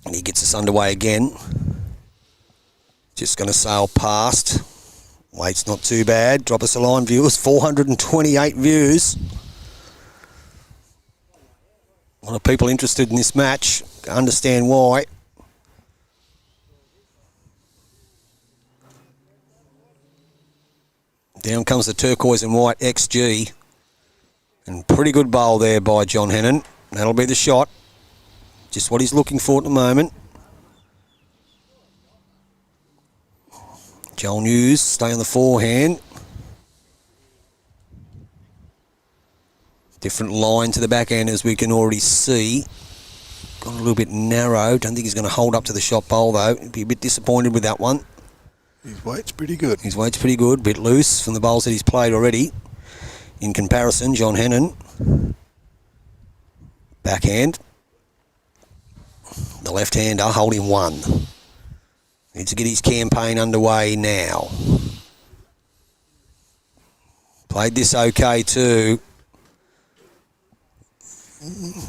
And he gets us underway again. Just going to sail past. Weight's not too bad. Drop us a line, viewers. 428 views. A lot of people interested in this match. Understand why. Down comes the turquoise and white XG. And pretty good bowl there by John Hennon. That'll be the shot. Just what he's looking for at the moment. Joel News, stay on the forehand. Different line to the back end as we can already see. Got a little bit narrow. Don't think he's going to hold up to the shot bowl though. Be a bit disappointed with that one. His weight's pretty good. His weight's pretty good. Bit loose from the bowls that he's played already. In comparison, John Hennon. Backhand. The left-hander holding 1. Needs to get his campaign underway now. Played this okay too.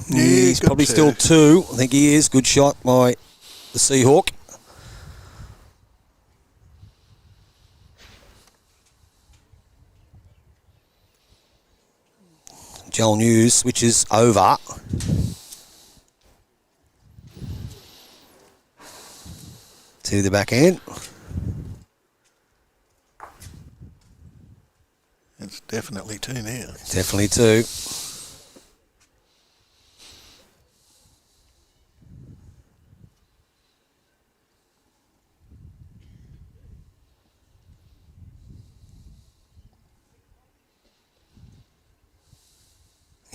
Yeah, He's probably still 2. I think he is. Good shot by the Seahawk. Joel News switches over. To the back end. It's definitely 2 now. Definitely 2.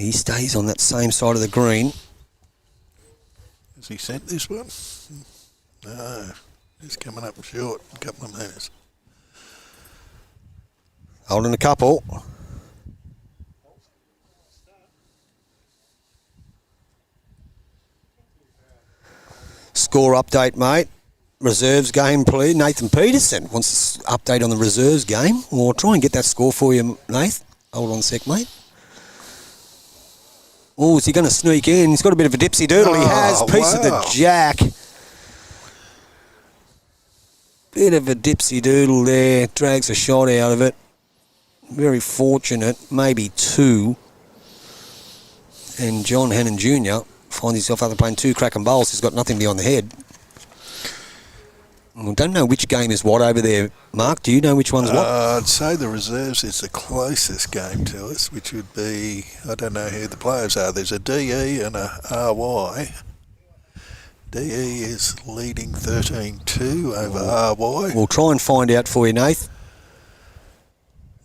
He stays on that same side of the green. Has he sent this one? No, he's coming up short, a couple of metres. Holding a couple. Score update, mate. Reserves game, please. Nathan Peterson wants to update on the reserves game. We'll try and get that score for you, Nath. Hold on a sec, mate. Oh, is he going to sneak in? He's got a bit of a dipsy doodle. He has. Piece of the jack. Bit of a dipsy doodle there. Drags a shot out of it. Very fortunate. Maybe two. And John Hannon Jr. finds himself out there playing two cracking bowls. He's got nothing beyond the head. I don't know which game is what over there, Mark. Do you know which one's what? I'd say the reserves is the closest game to us, which would be, I don't know who the players are. There's a DE and a RY. DE is leading 13-2 over RY. We'll try and find out for you, Nath.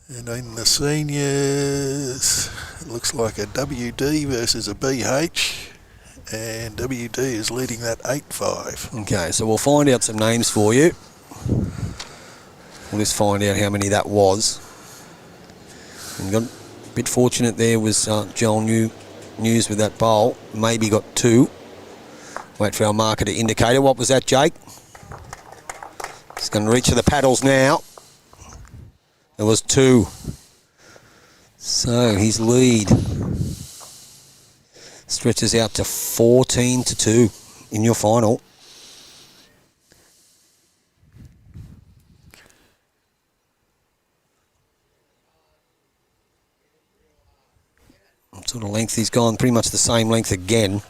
And in the seniors, it looks like a WD versus a BH. And WD is leading that 8-5. Okay, so we'll find out some names for you. We'll just find out how many that was. And got a bit fortunate there was Joel News with that bowl. Maybe got two. Wait for our marker to indicate it. What was that, Jake? He's going to reach for the paddles now. There was two. So his lead stretches out to 14-2 in your final. What sort of length he's gone? Pretty much the same length again.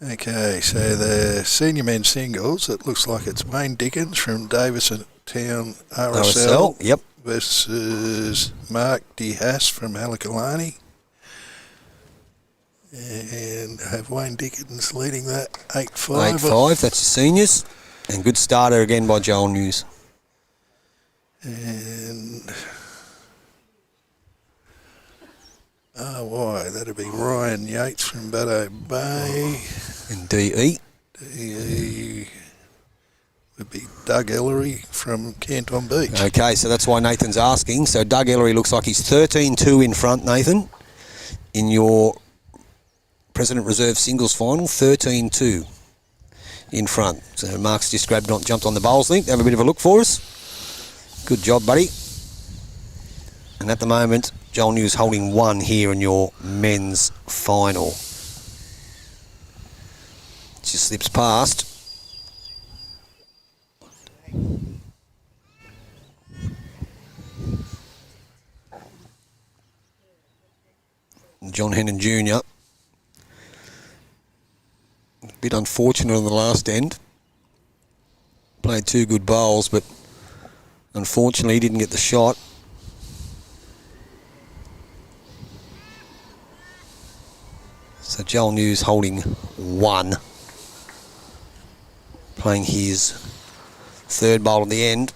Okay, so the senior men's singles, it looks like it's Wayne Dickens from Davison Town RSL. Yep. Versus Mark DeHaas from Halikalani. And have Wayne Dickens leading that 8-5. 8-5, that's the seniors. And good starter again by Joel News. And RY, that'd be Ryan Yates from Baddo Bay. And DE. DE would be Doug Ellery from Canton Beach. Okay, so that's why Nathan's asking. So Doug Ellery looks like he's 13-2 in front, Nathan, in your President Reserve singles final, 13-2 in front. So Mark's just jumped on the bowls link. Have a bit of a look for us. Good job, buddy. And at the moment, Joel News holding one here in your men's final. Just slips past. John Hennon Jr. A bit unfortunate on the last end. Played two good bowls, but unfortunately he didn't get the shot. So Joel News holding one. Playing his third bowl at the end.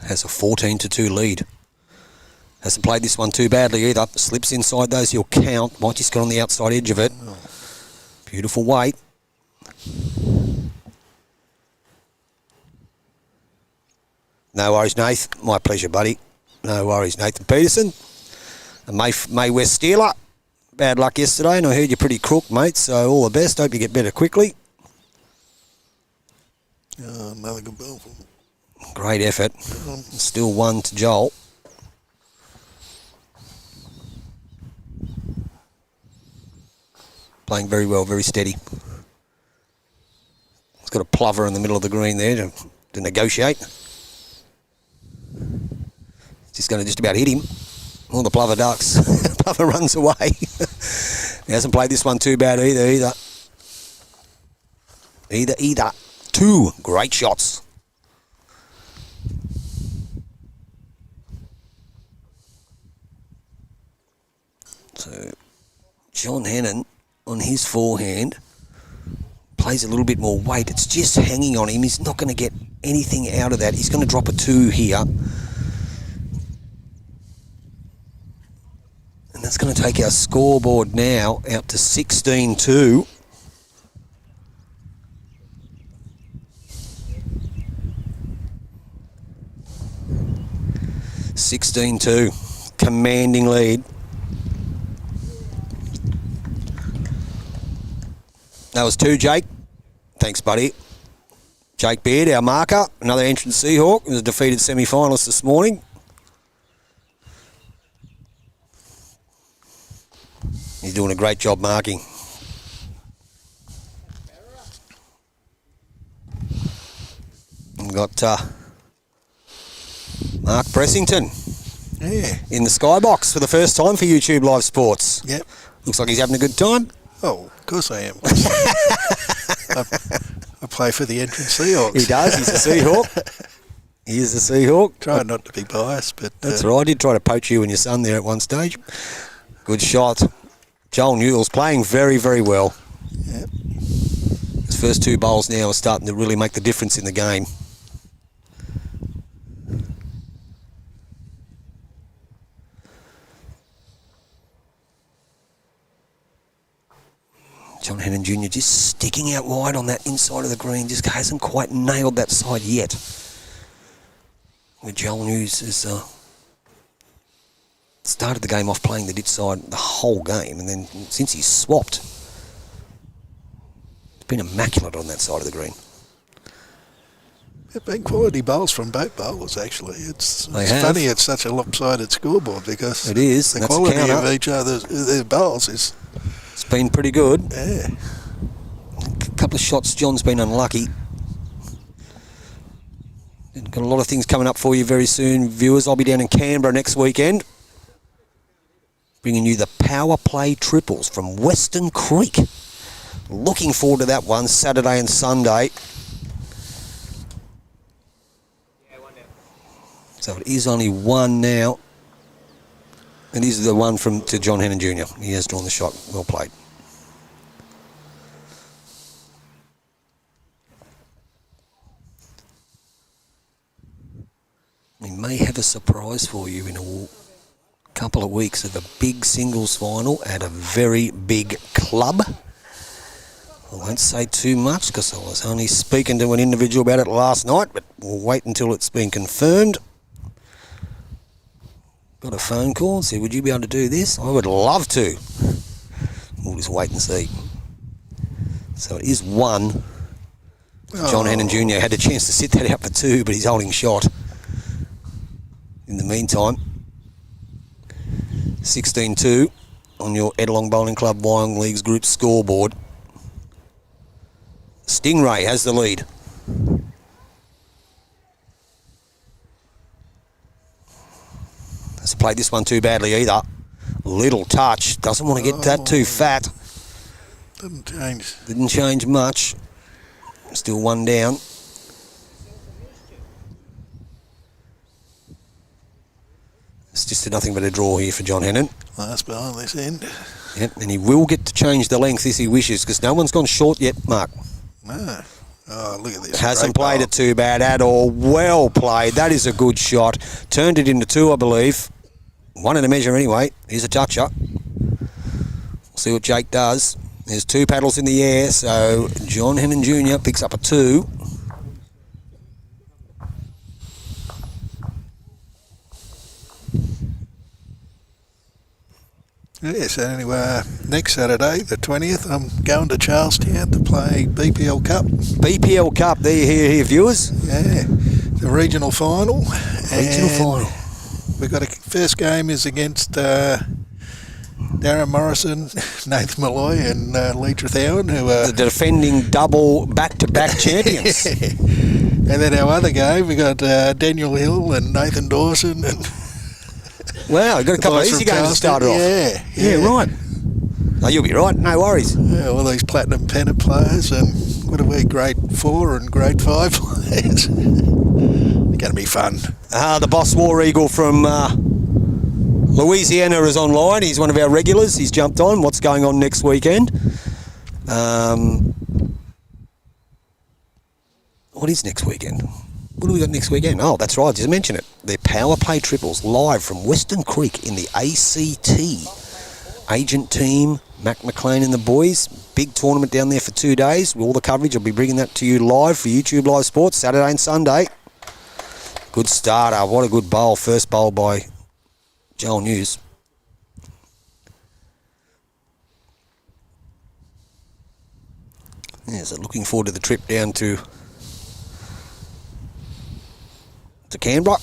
Has a 14-2 lead. Hasn't played this one too badly either. Slips inside those, he'll count. Might just got on the outside edge of it. Beautiful weight. No worries, Nath. My pleasure, buddy. No worries, Nathan Peterson. And May West Steeler. Bad luck yesterday, and I heard you're pretty crook, mate, so all the best. Hope you get better quickly. Another good ball. Great effort. Still one to Joel. Playing very well, very steady. He's got a plover in the middle of the green there to negotiate. Just going to just about hit him. Oh, the plover ducks. Plover runs away. He hasn't played this one too bad either. Either. Two great shots. So John Hannon on his forehand plays a little bit more weight. It's just hanging on him. He's not going to get anything out of that. He's going to drop a 2 here. And that's going to take our scoreboard now out to 16-2. Commanding lead. That was 2, Jake. Thanks, buddy. Jake Beard, our marker, another entrant Seahawk, was a defeated semi-finalist this morning. He's doing a great job marking. We've got Mark Pressington in the skybox for the first time for YouTube Live Sports. Yep. Looks like he's having a good time. Oh, of course I am. I play for the entrant Seahawks. He does. He's a Seahawk. He is a Seahawk. Try not to be biased, but... That's right. I did try to poach you and your son there at one stage. Good shot. Joel Newell's playing very, very well. Yep. His first 2 bowls now are starting to really make the difference in the game. John Hannon Jr. just sticking out wide on that inside of the green, just hasn't quite nailed that side yet. Where Joel News has started the game off playing the ditch side the whole game, and then since he's swapped, it's been immaculate on that side of the green. They've been quality bowls from both bowlers, actually. It's have. funny it's such a lopsided scoreboard because It is. the That's a quality counter. of each other's their bowls is... It's been pretty good. Yeah. A couple of shots, John's been unlucky. Got a lot of things coming up for you very soon, viewers. I'll be down in Canberra next weekend, bringing you the Power Play Triples from Western Creek. Looking forward to that one, Saturday and Sunday. So it is only 1 now. And this is the one to John Hannon Jr. He has drawn the shot. Well played. We may have a surprise for you in a couple of weeks of a big singles final at a very big club. I won't say too much because I was only speaking to an individual about it last night, but we'll wait until it's been confirmed. Got a phone call and said, would you be able to do this? I would love to. We'll just wait and see. So it is 1. John Hannon Jr. had a chance to sit that out for 2, but he's holding shot. In the meantime, 16-2 on your Edelong Bowling Club Wyong Leagues Group scoreboard. Stingray has the lead. Hasn't played this one too badly either. Little touch. Doesn't want to get that too fat. Didn't change much. Still 1 down. It's just nothing but a draw here for John Hannon. Last behind this end. Yep, and he will get to change the length if he wishes, because no one's gone short yet, Mark. No. Oh, look at this. Hasn't played it too bad at all. Well played. That is a good shot. Turned it into 2, I believe. 1 in a measure anyway. Here's a toucher. We'll see what Jake does. There's 2 paddles in the air, so John Hannon Jr. picks up a 2. Yeah, so anyway, next Saturday, the 20th, I'm going to Charlestown to play BPL Cup. BPL Cup, there you hear, viewers. Yeah, the regional final. Regional final. We've got first game is against Darren Morrison, Nathan Malloy and Lee Trethowan, who are... The defending double back-to-back champions. And then our other game, we got Daniel Hill and Nathan Dawson and... Wow, you've got a couple of easy games to start off. Yeah, right. Oh, you'll be right, no worries. Yeah, all these platinum pennant players and what are we, grade 4 and grade 5 players. It's going to be fun. The Boss War Eagle from Louisiana is online. He's one of our regulars. He's jumped on. What's going on next weekend? What is next weekend? What do we got next weekend? Oh, that's right. Just mention it. They're power play triples live from Western Creek in the ACT. Agent team, Mac McLean and the boys. Big tournament down there for 2 days. All the coverage, I'll be bringing that to you live for YouTube Live Sports, Saturday and Sunday. Good starter. What a good bowl. First bowl by Joel News. Yeah, so looking forward to the trip down to Canberra.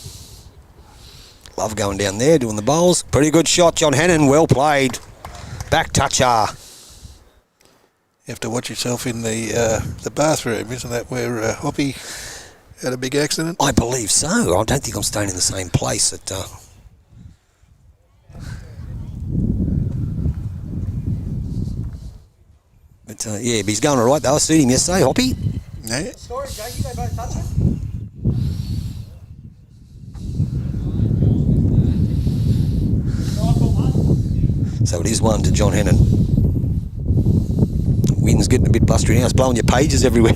Love going down there, doing the bowls. Pretty good shot, John Hannon. Well played. Back toucher. You have to watch yourself in the bathroom, isn't that where Hoppy had a big accident? I believe so. I don't think I'm staying in the same place at... yeah, but he's going all right though. I seen him yesterday, Hoppy. Yeah. Story, Jakey, they both touch it. So it is one to John Hannon. Wind's getting a bit blustery now. It's blowing your pages everywhere.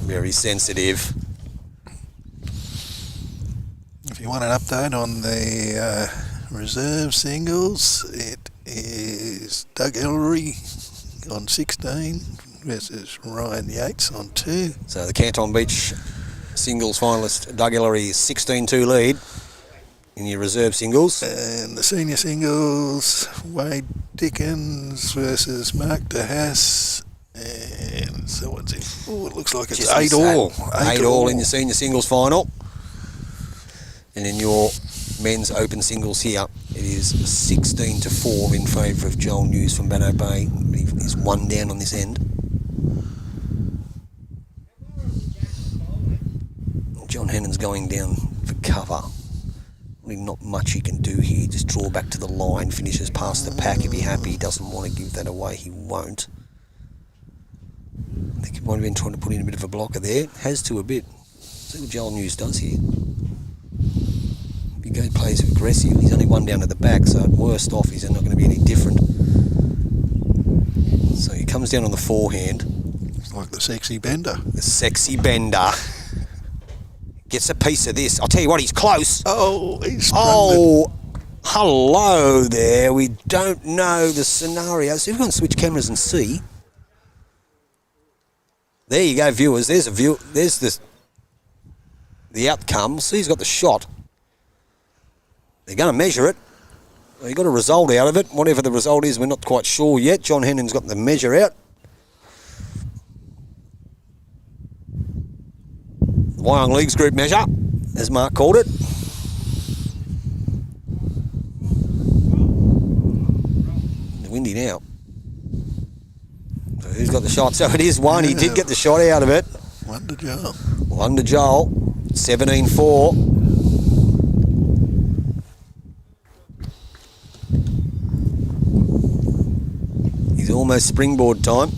Very sensitive. If you want an update on the reserve singles, it is Doug Ellery on 16 versus Ryan Yates on 2. So the Canton Beach singles finalist Doug Ellery 16-2 lead in your reserve singles. And the senior singles, Wade Dickens versus Mark DeHaas. And so what's it? Oh, it looks like it's 8 all. 8 all in your senior singles final. And in your men's open singles here, it is 16-4 in favour of Joel News from Banno Bay. He's one down on this end. John Hannon's going down for cover. Really not much he can do here. Just draw back to the line, finishes past the pack if he's happy. He doesn't want to give that away. He won't. I think he might have been trying to put in a bit of a blocker there. Has to a bit. See what Joel News does here. If he goes plays aggressive, he's only one down at the back, so at worst off he's not going to be any different. So he comes down on the forehand. It's like the sexy bender. The sexy bender. Gets a piece of this. I'll tell you what, he's close. Oh, he's hello there. We don't know the scenario. So if we can switch cameras and see. There you go, viewers. There's a view. There's the outcome. See, he's got the shot. They're going to measure it. They got a result out of it. Whatever the result is, we're not quite sure yet. John Hannon's got the measure out. Wyong Leagues group measure, as Mark called it. Windy now. So who's got the shot? So it is one. He did get the shot out of it. One to Joel. 1 to Joel. 17-4. He's almost springboard time.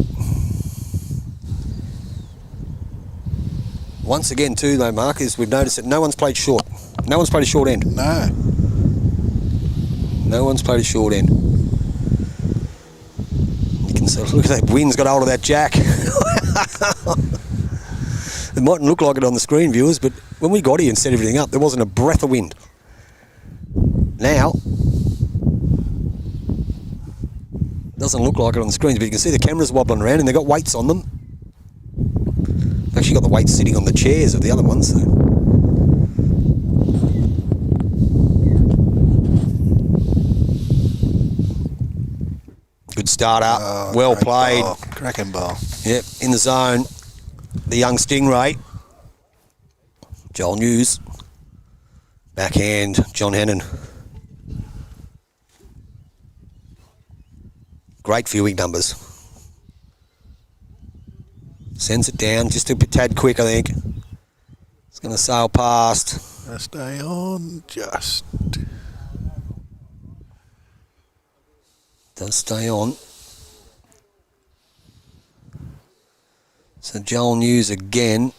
Once again, too, though, Mark, is we've noticed that no one's played short. No one's played a short end. No. No one's played a short end. You can see, look at that wind's got hold of that jack. It mightn't look like it on the screen, viewers, but when we got here and set everything up, there wasn't a breath of wind. Now, doesn't look like it on the screens, but you can see the cameras wobbling around and they've got weights on them. Actually got the weights sitting on the chairs of the other ones. So. Good starter, well played. Ball. Cracking ball. Yep, in the zone. The young Stingray. Joel News. Backhand, John Hannon. Great viewing numbers. Sends it down just a tad quick, I think. It's going to sail past. Stay on, just. Does stay on. So Joel News again.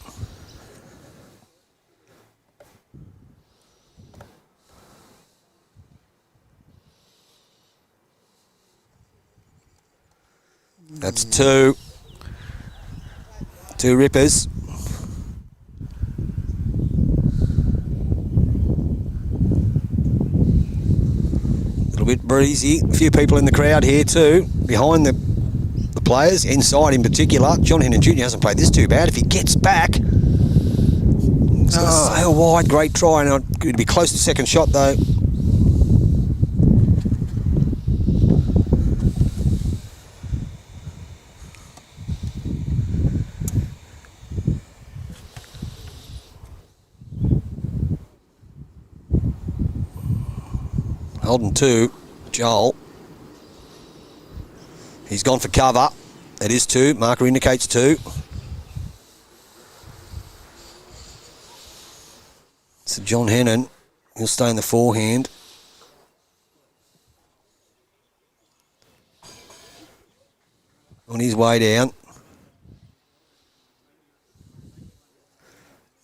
That's two. Two rippers. A little bit breezy. A few people in the crowd here too, behind the players, inside in particular. John Hennon Jr. hasn't played this too bad. If he gets back, he's got to sail wide. Great try, and going to be close to second shot though. Holden two, Joel. He's gone for cover. It is two. Marker indicates two. So John Hennon, he'll stay in the forehand. On his way down.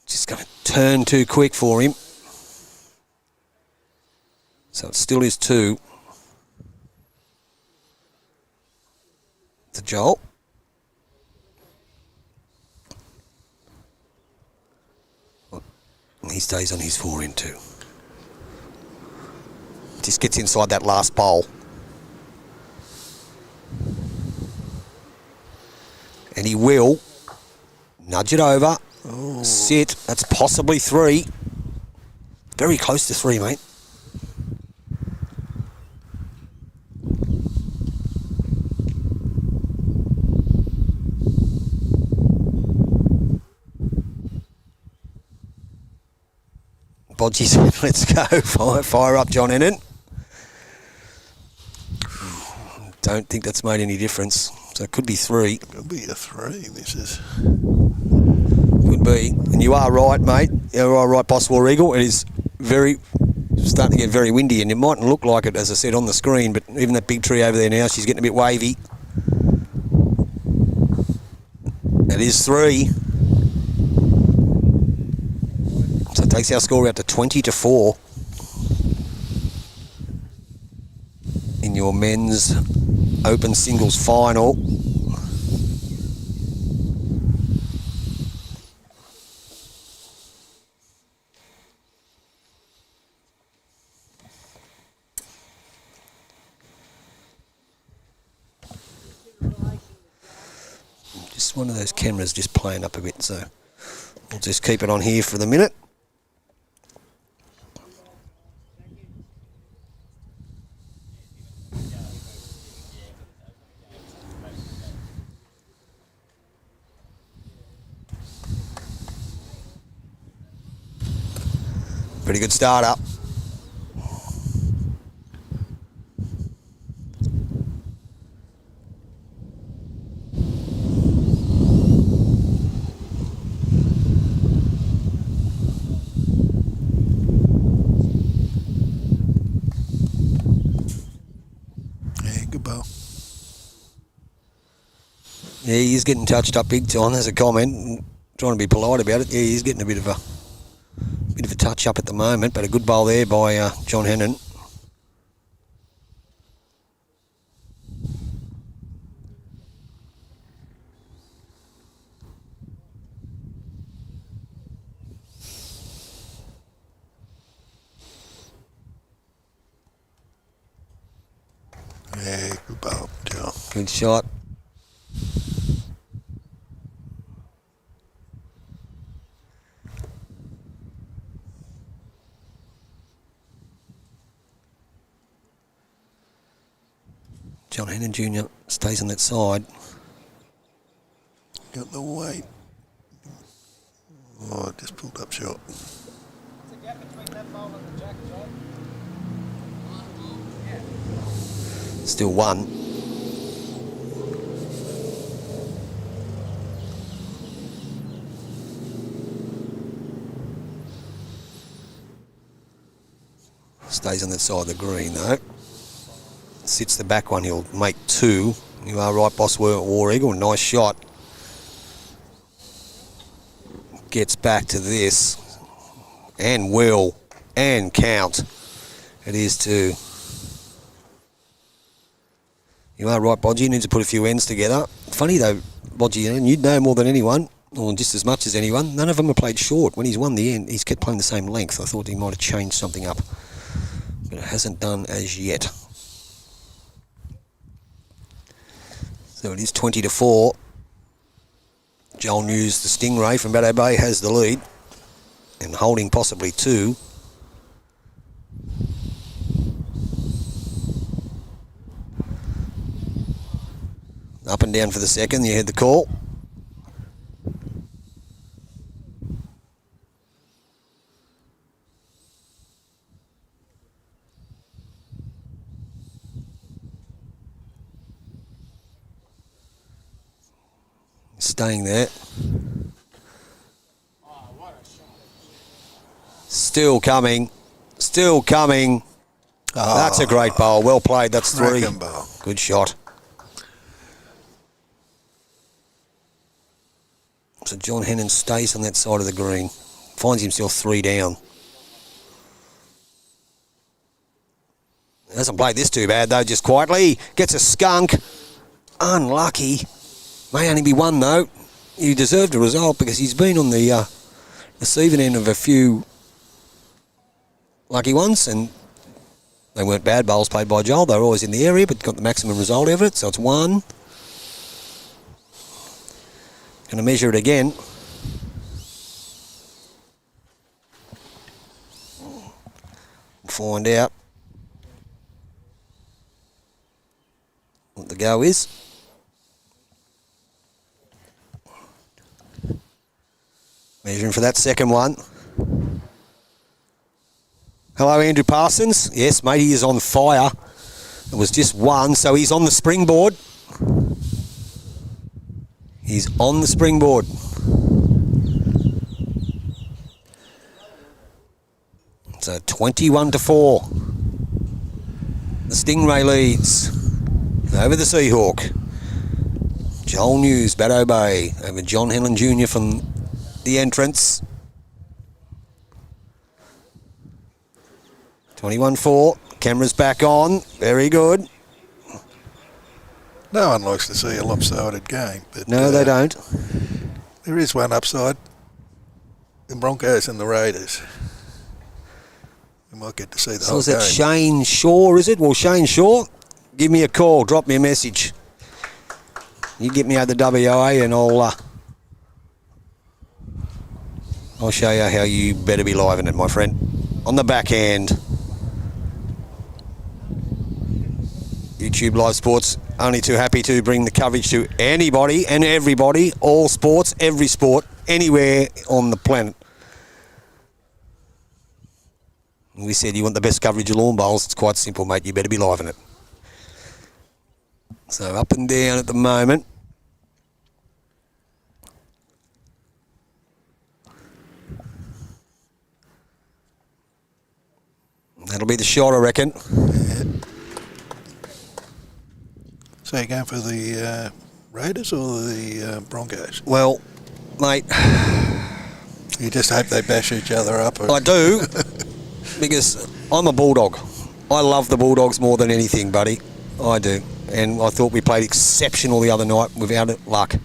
Just going to turn too quick for him. So it still is two. To Joel. He stays on his forehand too. Just gets inside that last bowl. And he will nudge it over. Oh. Sit. That's possibly three. Very close to three, mate. Bodgy said, let's go. Fire up, John Hennon. Don't think that's made any difference. So it could be three. Could be a three. This is. Could be. And you are right, mate. You are right, Boss War Eagle. It is starting to get very windy, and it mightn't look like it, as I said, on the screen, but even that big tree over there now, she's getting a bit wavy. It is three. So it takes our score out to 20-4 in your men's open singles final. Just one of those cameras just playing up a bit, so we'll just keep it on here for the minute. Pretty good start up. Yeah, good ball. Yeah, he's getting touched up big time. There's a comment. Trying to be polite about it. Yeah, he's getting a bit of a touch up at the moment, but a good bowl there by John Hennon. Yeah, good ball, Joe. Good shot. John Hennon Jr. stays on that side. Got the weight. Oh, just pulled up short. What's the gap between that bowl and the jack, Joe? Still one. Stays on that side of the green though. Sits the back one, he'll make two. You are right, Boss War Eagle. Nice shot. Gets back to this. And will. And count. It is two. You are right, Bodgy. You need to put a few ends together. Funny though, Bodgy, and you'd know more than anyone, or just as much as anyone, none of them have played short. When he's won the end, he's kept playing the same length. I thought he might have changed something up, but it hasn't done as yet. So it is 20-4. Joel News, the Stingray from Baddo Bay, has the lead, and holding possibly 2. Up and down for the second, you heard the call. Staying there. Still coming. Still coming. Oh, that's a great bowl. Well played. That's 3. Bowl. Good shot. So John Hennon stays on that side of the green. Finds himself 3 down. Hasn't played this too bad though, just quietly. Gets a skunk. Unlucky. May only be 1 though. He deserved a result because he's been on the receiving end of a few lucky ones, and they weren't bad bowls played by Joel. They were always in the area, but got the maximum result out of it. So it's 1. Going to measure it again. Find out what the go is. Measuring for that second one. Hello, Andrew Parsons. Yes, mate, he is on fire. It was just 1, so he's on the springboard. He's on the springboard. So 21-4. The Stingray leads over the Seahawk. Joel News, Baddo Bay, over John Henlon Jr. from the entrance. 21-4. Camera's back on. Very good. No one likes to see a lopsided game. But, no, they don't. There is one upside. The Broncos and the Raiders. We might get to see the So whole is that game. Shane Shaw, is it? Well, Shane Shaw, give me a call. Drop me a message. You get me out the WA and I'll show you how you better be live in it, my friend. On the backhand. YouTube Live Sports, only too happy to bring the coverage to anybody and everybody, all sports, every sport, anywhere on the planet. We said you want the best coverage of lawn bowls. It's quite simple, mate. You better be live in it. So up and down at the moment. That'll be the shot, I reckon. Yeah. So you're going for the Raiders or the Broncos? Well, mate, You just hope they bash each other up. I do, because I'm a Bulldog. I love the Bulldogs more than anything, buddy. I do. And I thought we played exceptional the other night without it, luck.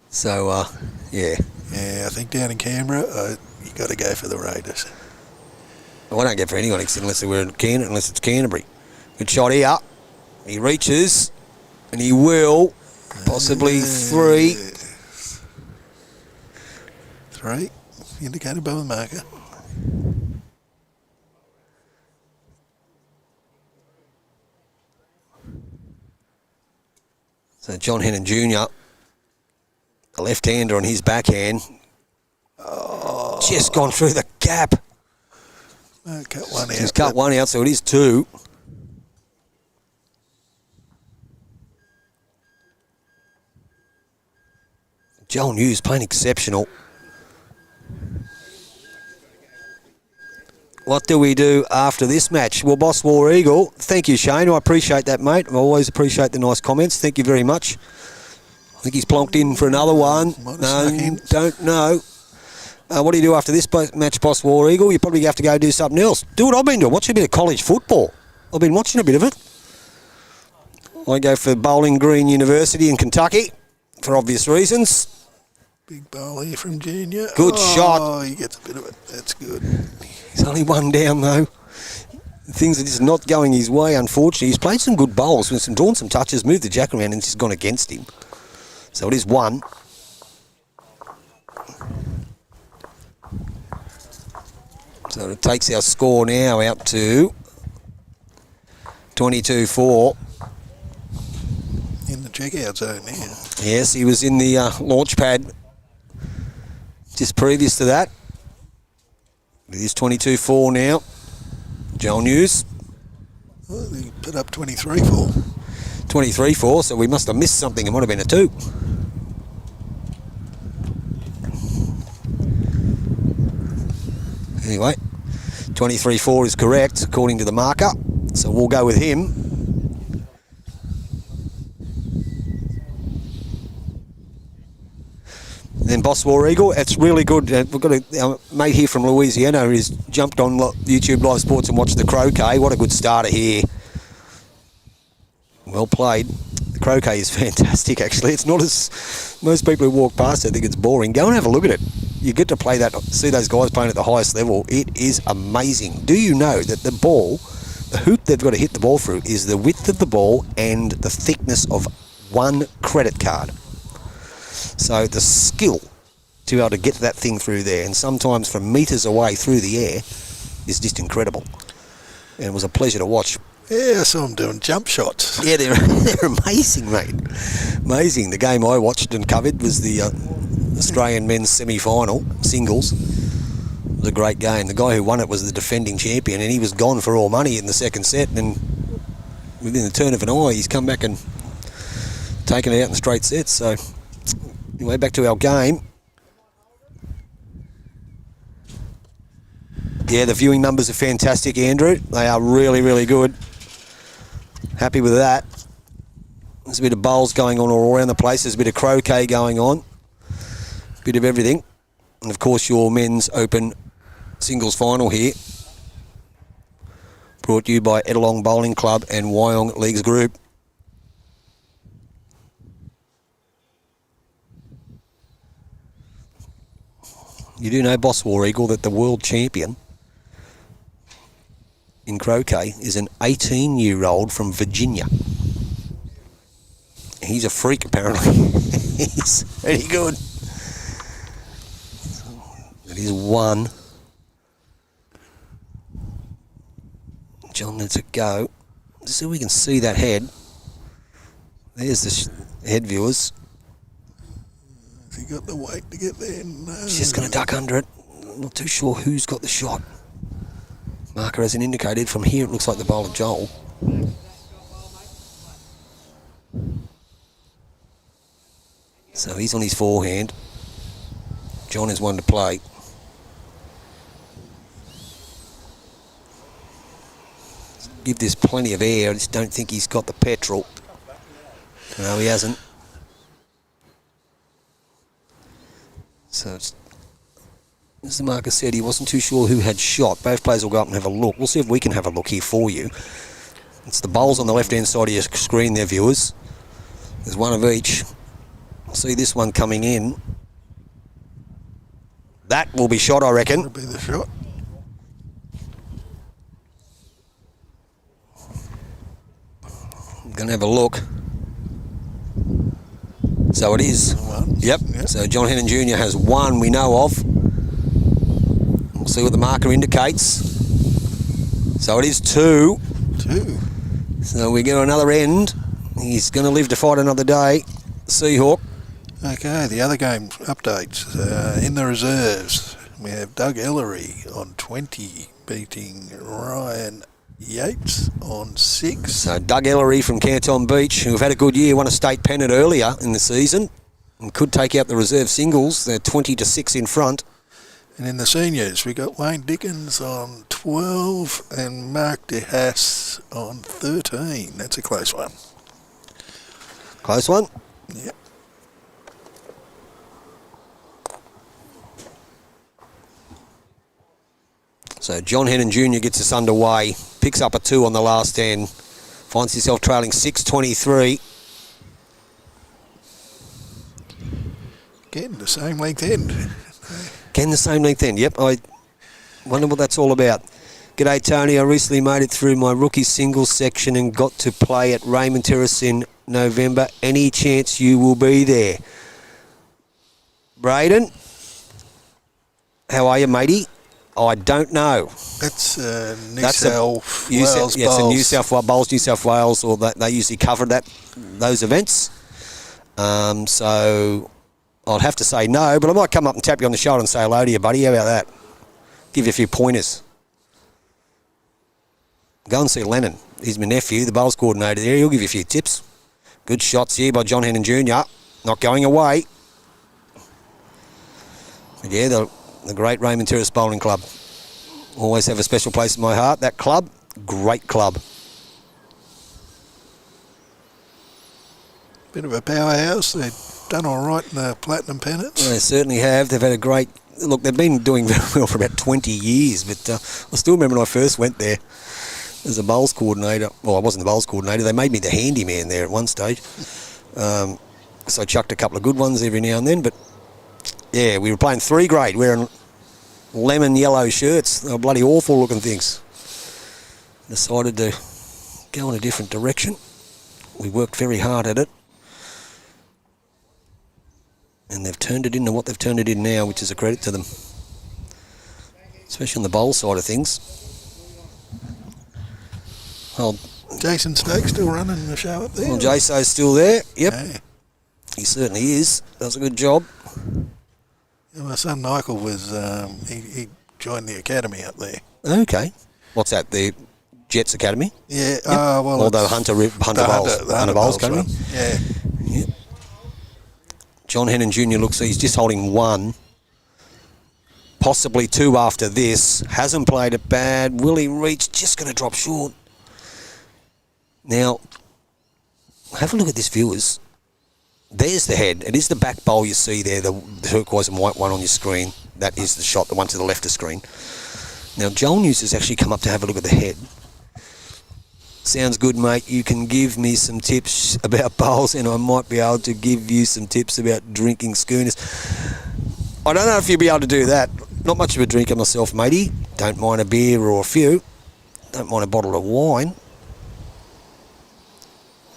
So, yeah. Yeah, I think down in Canberra, you got to go for the Raiders. Well, I don't get for anyone unless it's Canterbury. Good shot here. He reaches, and he will. Possibly 3. 3, indicated by the marker. So John Hennon Jr., the left-hander on his backhand, just gone through the gap. Cut one out. He's cut one out, so it is 2. Joel News playing exceptional. What do we do after this match? Well, Boss War Eagle, thank you, Shane. I appreciate that, mate. I always appreciate the nice comments. Thank you very much. I think he's plonked in for another one. Might have No, snuck in. don't know. What do you do after this match, Boss War Eagle? You probably have to go do something else. Do what I've been doing. Watch a bit of college football. I've been watching a bit of it. I go for Bowling Green University in Kentucky for obvious reasons. Big bowl here from Junior. Good shot. Oh, he gets a bit of it. That's good. He's only one down, though. Things are just not going his way, unfortunately. He's played some good bowls, drawn some touches, moved the jack around, and it's just gone against him. So it is 1. So it takes our score now out to 22-4. In the checkout zone here. Yes, he was in the launch pad just previous to that. It is 22-4 now. Joel News. Well, he put up 23-4. 23-4, so we must have missed something. It might have been a 2. Anyway, 23-4 is correct according to the marker, so we'll go with him. Then Boss War Eagle, it's really good. We've got our mate here from Louisiana who's jumped on YouTube Live Sports and watched the croquet. What a good starter here. Well played. The croquet is fantastic, actually. It's not as... Most people who walk past it think it's boring. Go and have a look at it. You get to play that, see those guys playing at the highest level. It is amazing. Do you know that the ball, the hoop they've got to hit the ball through is the width of the ball and the thickness of 1 credit card. So the skill to be able to get that thing through there, and sometimes from metres away through the air, is just incredible. And it was a pleasure to watch. Yeah, I saw him doing jump shots. Yeah, they're amazing, mate. Amazing. The game I watched and covered was the Australian men's semi-final, singles. It was a great game. The guy who won it was the defending champion, and he was gone for all money in the second set, and within the turn of an eye, he's come back and taken it out in straight sets. So, anyway, back to our game. Yeah, the viewing numbers are fantastic, Andrew. They are really, really good. Happy with that. There's a bit of bowls going on all around the place. There's a bit of croquet going on. A bit of everything. And, of course, your men's open singles final here. Brought to you by Edelong Bowling Club and Wyong Leagues Group. You do know, Boss War Eagle, that the world champion in croquet is an 18-year-old from Virginia. He's a freak, apparently. He's very good. It is 1. John lets it go. Just so we can see that head. There's the head, viewers. Has he got the weight to get there? No. He's just going to duck under it. I'm not too sure who's got the shot. Marker hasn't indicated. From here, it looks like the bowler Joel. So he's on his forehand. John is one to play. Give this plenty of air. I just don't think he's got the petrol. No, he hasn't. So it's, as the marker said, he wasn't too sure who had shot. Both players will go up and have a look. We'll see if we can have a look here for you. It's the bowls on the left-hand side of your screen there, viewers. There's one of each. See this one coming in. That will be shot, I reckon. That'll be the shot. I'm going to have a look. So it is. Yep. So John Hennon Jr. has 1 we know of. We'll see what the marker indicates. So it is 2. 2. So we get another end. He's going to live to fight another day. Seahawk. Okay, the other game updates. In the reserves, we have Doug Ellery on 20, beating Ryan Yates on 6. So Doug Ellery from Canton Beach, who've had a good year, won a state pennant earlier in the season and could take out the reserve singles. They're 20-6 in front. And in the seniors, we got Wayne Dickens on 12 and Mark DeHaas on 13. That's a close one. Close one? Yep. So John Hennon Jr. gets us underway, picks up a 2 on the last end, finds himself trailing 6.23. Again, the same length end. Again, the same length end. Yep, I wonder what that's all about. G'day, Tony. I recently made it through my rookie singles section and got to play at Raymond Terrace in November. Any chance you will be there? Braden, how are you, matey? I don't know. That's New That's South Wales yeah, it's a Bowls. New South Wales, or they usually cover those events. So I'd have to say no, but I might come up and tap you on the shoulder and say hello to you, buddy. How about that? Give you a few pointers. Go and see Lennon. He's my nephew, the bowls coordinator there. He'll give you a few tips. Good shots here by John Hennon Jr. Not going away. But yeah, the great Raymond Terrace Bowling Club. Always have a special place in my heart. That club, great club. Bit of a powerhouse. They've done all right in the Platinum Pennants. They certainly have. They've had a great... Look, they've been doing very well for about 20 years, but I still remember when I first went there as a bowls coordinator. Well, I wasn't the bowls coordinator. They made me the handyman there at one stage. So I chucked a couple of good ones every now and then, but yeah, we were playing 3 grade, wearing lemon yellow shirts. They were bloody awful looking things. Decided to go in a different direction. We worked very hard at it. And they've turned it into what they've turned it in now, which is a credit to them. Especially on the bowl side of things. Well, Jason Stokes still running the show up there. well, Jaso's still there. Yep, Yeah. he certainly is. Does a good job. Yeah, my son Michael was, he joined the academy up there. Okay. What's that, the Jets Academy? Yeah, Yep. well, Or the it's Hunter the Bowls Bowls Academy? one. Yeah. Yep. John Hennon Jr. looks, he's just holding 1. Possibly 2 after this. Hasn't played it bad. Will he reach? Just going to drop short. Now, have a look at this, viewers. There's the head. It is the back bowl you see there, the turquoise and white one on your screen. That is the shot, the one to the left of screen. Now, Joel News has actually come up to have a look at the head. Sounds good, mate. You can give me some tips about bowls and I might be able to give you some tips about drinking schooners. I don't know if you'll be able to do that. Not much of a drinker myself, matey. Don't mind a beer or a few. Don't mind a bottle of wine.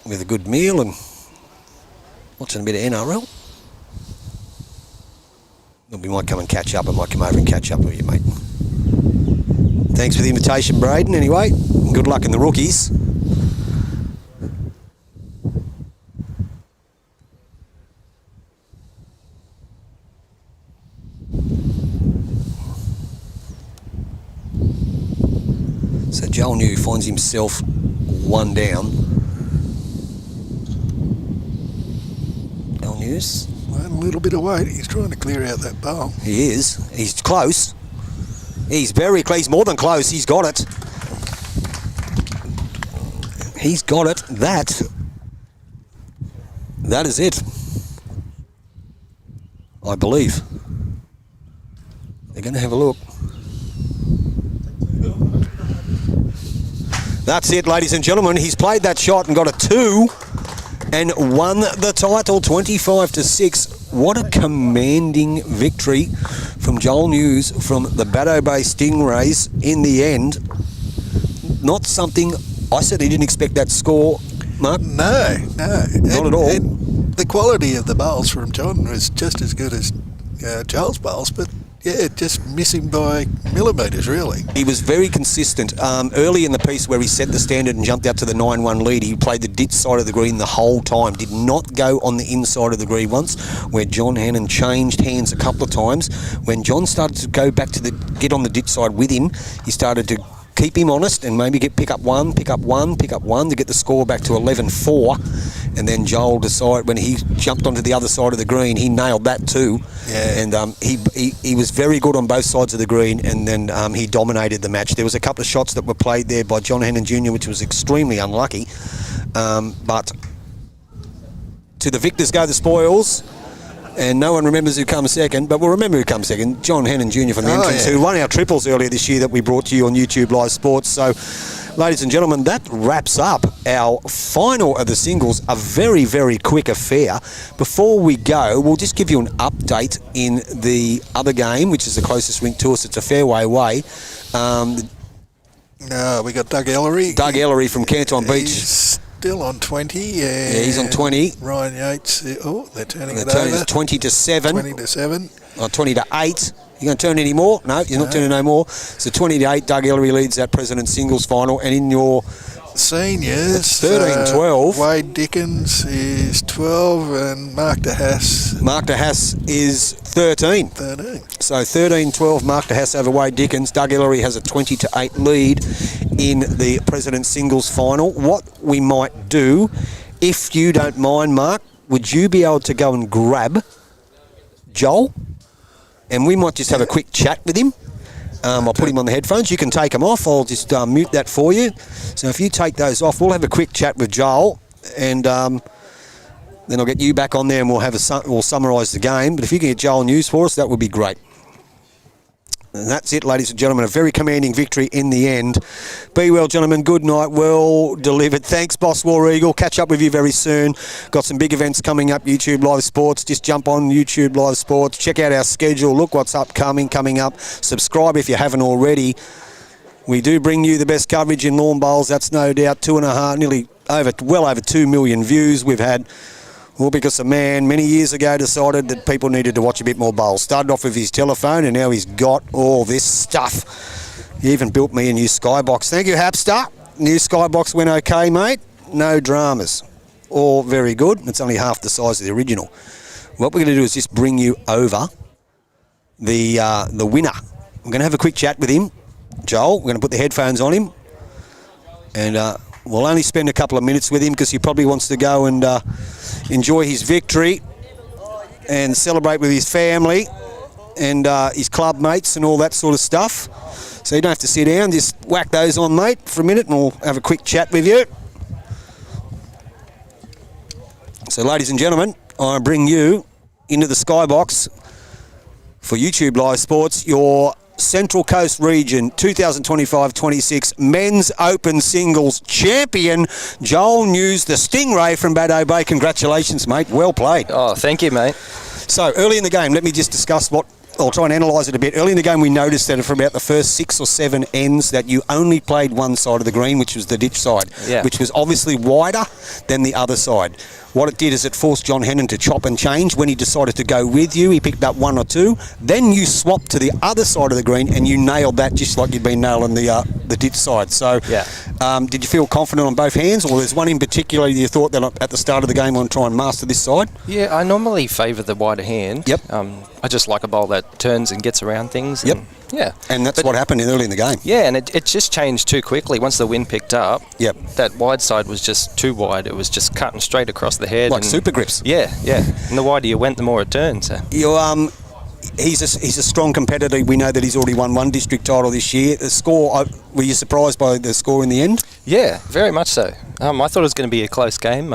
With a good meal and watching a bit of NRL. We might come and catch up. I might come over and catch up with you, mate. Thanks for the invitation, Braden, anyway. Good luck in the rookies. So Joel New finds himself 1 down. Joel News. Well, a little bit of weight. He's trying to clear out that bowl. He is. He's close. He's very close. He's more than close. He's got it. He's got it. That is it. I believe. They're going to have a look. That's it, ladies and gentlemen. He's played that shot and got a 2 and won the title 25-6. What a commanding victory from Joel News from the Baddo Bay Stingrays in the end. Not something I certainly didn't expect that score, Mark. No. Not at all. And the quality of the bowls from John was just as good as Joel's bowls, but yeah, just missing by millimetres, really. He was very consistent. Early in the piece where he set the standard and jumped out to the 9-1 lead, he played the ditch side of the green the whole time. Did not go on the inside of the green once, where John Hannon changed hands a couple of times. When John started to go back to get on the ditch side with him, he started to keep him honest and maybe pick up one to get the score back to 11-4. And then Joel decided, when he jumped onto the other side of the green, he nailed that too. Yeah. And he was very good on both sides of the green, and then he dominated the match. There was a couple of shots that were played there by John Hannon Jr., which was extremely unlucky. But to the victors go the spoils. And no one remembers who comes second, but we'll remember who comes second. John Hennon Jr. from the entrance, who won our triples earlier this year that we brought to you on YouTube Live Sports. So, ladies and gentlemen, that wraps up our final of the singles, a very, very quick affair. Before we go, we'll just give you an update in the other game, which is the closest rink to us. It's a fairway way. We got Doug Ellery. Doug Ellery from Canton Beach. He's still on 20. Yeah, he's on 20. Ryan Yates. They're turning it over. 20 to 7. 20 to 7. Oh, 20 to 8. You going to turn any more? No, he's not turning no more. So 20 to 8, Doug Ellery leads that President's Singles final. And in your seniors, 13-12. Wade Dickens is 12 and Mark DeHaas. Mark DeHaas is 13. 13. So 13-12, Mark DeHaas over Wade Dickens. Doug Ellery has a 20 to 8 lead in the President's Singles final. What we might do, if you don't mind, Mark, would you be able to go and grab Joel? And we might just have a quick chat with him. I'll put him on the headphones. You can take them off. I'll just mute that for you. So if you take those off, we'll have a quick chat with Joel, and then I'll get you back on there, and we'll summarise the game. But if you can get Joel News for us, that would be great. And that's it, ladies and gentlemen. A very commanding victory in the end. Be well, gentlemen. Good night. Well delivered. Thanks, Boss War Eagle. Catch up with you very soon. Got some big events coming up. YouTube Live Sports. Just jump on YouTube Live Sports. Check out our schedule. Look what's coming up. Subscribe if you haven't already. We do bring you the best coverage in lawn bowls. That's no doubt. 2.5, well over 2 million views we've had. Well, because a man many years ago decided that people needed to watch a bit more bowls. Started off with his telephone, and now he's got all this stuff. He even built me a new skybox. Thank you, Hapster. New skybox went okay, mate. No dramas. All very good. It's only half the size of the original. What we're going to do is just bring you over the winner. We're going to have a quick chat with him. Joel, we're going to put the headphones on him. And we'll only spend a couple of minutes with him because he probably wants to go and enjoy his victory and celebrate with his family and his club mates and all that sort of stuff. So you don't have to sit down, just whack those on, mate, for a minute, and we'll have a quick chat with you. So, ladies and gentlemen, I bring you into the skybox for YouTube Live Sports, your Central Coast Region 2025-26 Men's Open Singles Champion, Joel News, the Stingray from Baddo Bay. Congratulations, mate. Well played. Oh, thank you, mate. So, early in the game, let me just discuss I'll try and analyse it a bit. Early in the game, we noticed that for about the first 6 or 7 ends that you only played one side of the green, which was the ditch side, which was obviously wider than the other side. What it did is it forced John Hennon to chop and change. When he decided to go with you, he picked up 1 or 2. Then you swapped to the other side of the green and you nailed that just like you'd been nailing the ditch side. So did you feel confident on both hands, or there's one in particular you thought that at the start of the game I'm going to try and master this side? Yeah, I normally favour the wider hand. Yep. I just like a bowl that turns and gets around things. Yep. And, yeah. And that's what happened early in the game. Yeah, and it just changed too quickly. Once the wind picked up, that wide side was just too wide. It was just cutting straight across the head. Like super grips. Yeah. And the wider you went, the more it turned. So. He's a strong competitor. We know that he's already won 1 district title this year. The score, were you surprised by the score in the end? Yeah, very much so. I thought it was going to be a close game.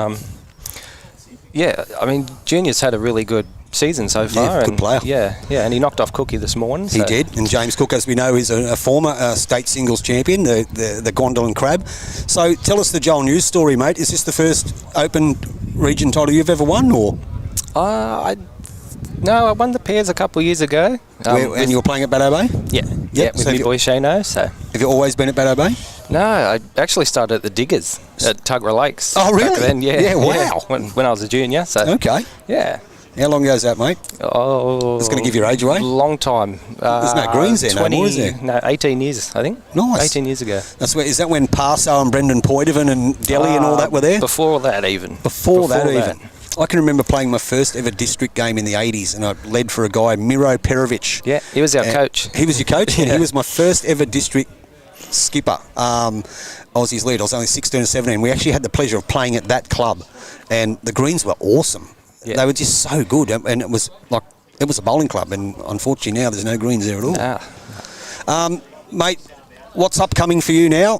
Junior's had a really good season so far. Yeah, good player. Yeah, and he knocked off Cookie this morning. So. He did, and James Cook, as we know, is a former state singles champion, the Gondolin Crab. So tell us the Joel News story, mate. Is this the first Open region title you've ever won, or? No, I won the pairs a couple of years ago. And you were playing at Baddo Bay? Yeah, with my boy Shano. So. Have you always been at Baddo Bay? No, I actually started at the Diggers at Tuggerah Lakes. Oh, really? Back then, Yeah, wow. When I was a junior. So. Okay. Yeah. How long ago is that, mate? Oh, it's going to give your age away. Long time. There's no greens there no more, is there? No, 18 years, I think. Nice. 18 years ago. Is that when Parso and Brendan Poitevin and Delhi and all that were there? Before that, even. Before that, even. I can remember playing my first ever district game in the 80s, and I led for a guy, Miro Perovic. Yeah, he was our coach. He was your coach? Yeah. He was my first ever district skipper. I was his lead. I was only 16 or 17. We actually had the pleasure of playing at that club, and the greens were awesome. Yeah. They were just so good, and it was a bowling club, and unfortunately now there's no greens there at all. Mate, what's upcoming for you now?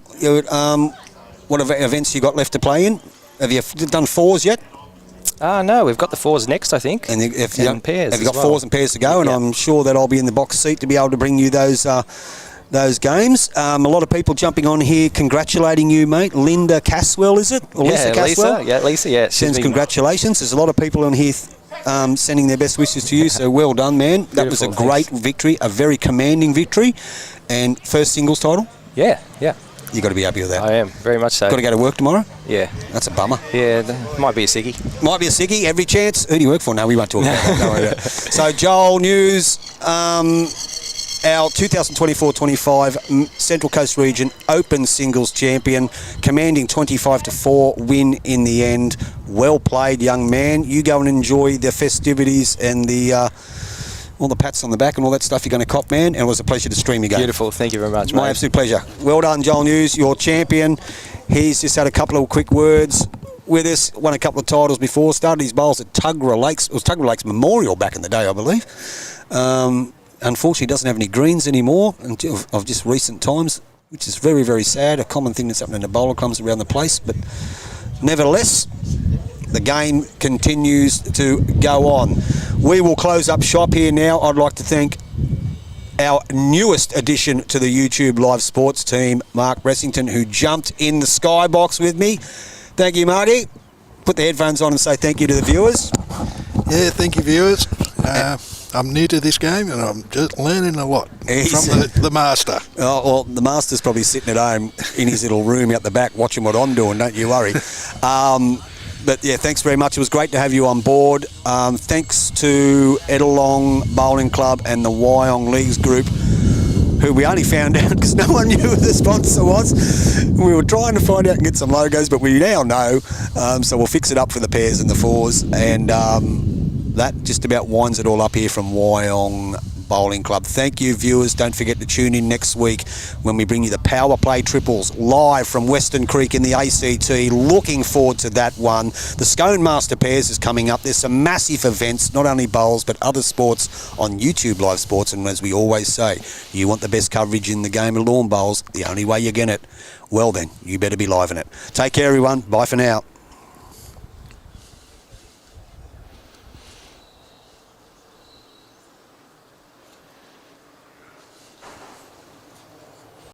What events you got left to play in? Have you done 4s yet? No, we've got the fours next, I think. And pairs. Have you got well. fours and pairs to go? And I'm sure that I'll be in the box seat to be able to bring you those games. A lot of people jumping on here congratulating you, mate. Linda Caswell, is it? Or Lisa Caswell? Lisa, yeah. Sends congratulations. There's a lot of people on here sending their best wishes to you, so well done, man. That was a great victory, a very commanding victory. And first singles title? Yeah. You've got to be happy with that. I am, very much so. Got to go to work tomorrow? Yeah. That's a bummer. Yeah, might be a sickie. Might be a sickie, every chance. Who do you work for? No, we won't talk about that. Don't worry about it. So, Joel News, our 2024-25 Central Coast Region Open Singles Champion, commanding 25-4 win in the end. Well played, young man. You go and enjoy the festivities and all the pats on the back and all that stuff you're going to cop, man. And it was a pleasure to stream you game. Beautiful. Thank you very much, mate. My absolute pleasure. Well done, Joel News. Your champion. He's just had a couple of quick words with us. Won a couple of titles before. Started his bowls at Tuggerah Lakes. It was Tuggerah Lakes Memorial back in the day, I believe. Unfortunately, doesn't have any greens anymore of just recent times, which is very, very sad. A common thing that's happening in the bowler clubs around the place. But nevertheless, the game continues to go on. We will close up shop here now. I'd like to thank our newest addition to the YouTube Live Sports team, Mark Bressington, who jumped in the skybox with me. Thank you, Marty. Put the headphones on and say thank you to the viewers. Yeah, thank you, viewers. I'm new to this game and I'm just learning a lot from the master. Oh, well, the master's probably sitting at home in his little room out the back watching what I'm doing, don't you worry. But yeah, thanks very much. It was great to have you on board. Thanks to Edelong Bowling Club and the Wyong Leagues Group, who we only found out because no one knew who the sponsor was. We were trying to find out and get some logos, but we now know. So we'll fix it up for the pairs and the fours. And that just about winds it all up here from Wyong Bowling Club. Thank you, viewers. Don't forget to tune in next week when we bring you the Power Play Triples live from Western Creek in the ACT. Looking forward to that one. The Scone Master Pairs is coming up. There's some massive events, not only bowls but other sports on YouTube Live Sports. And as we always say, you want the best coverage in the game of lawn bowls. The only way you get it, well then, you better be live in it. Take care, everyone. Bye for now.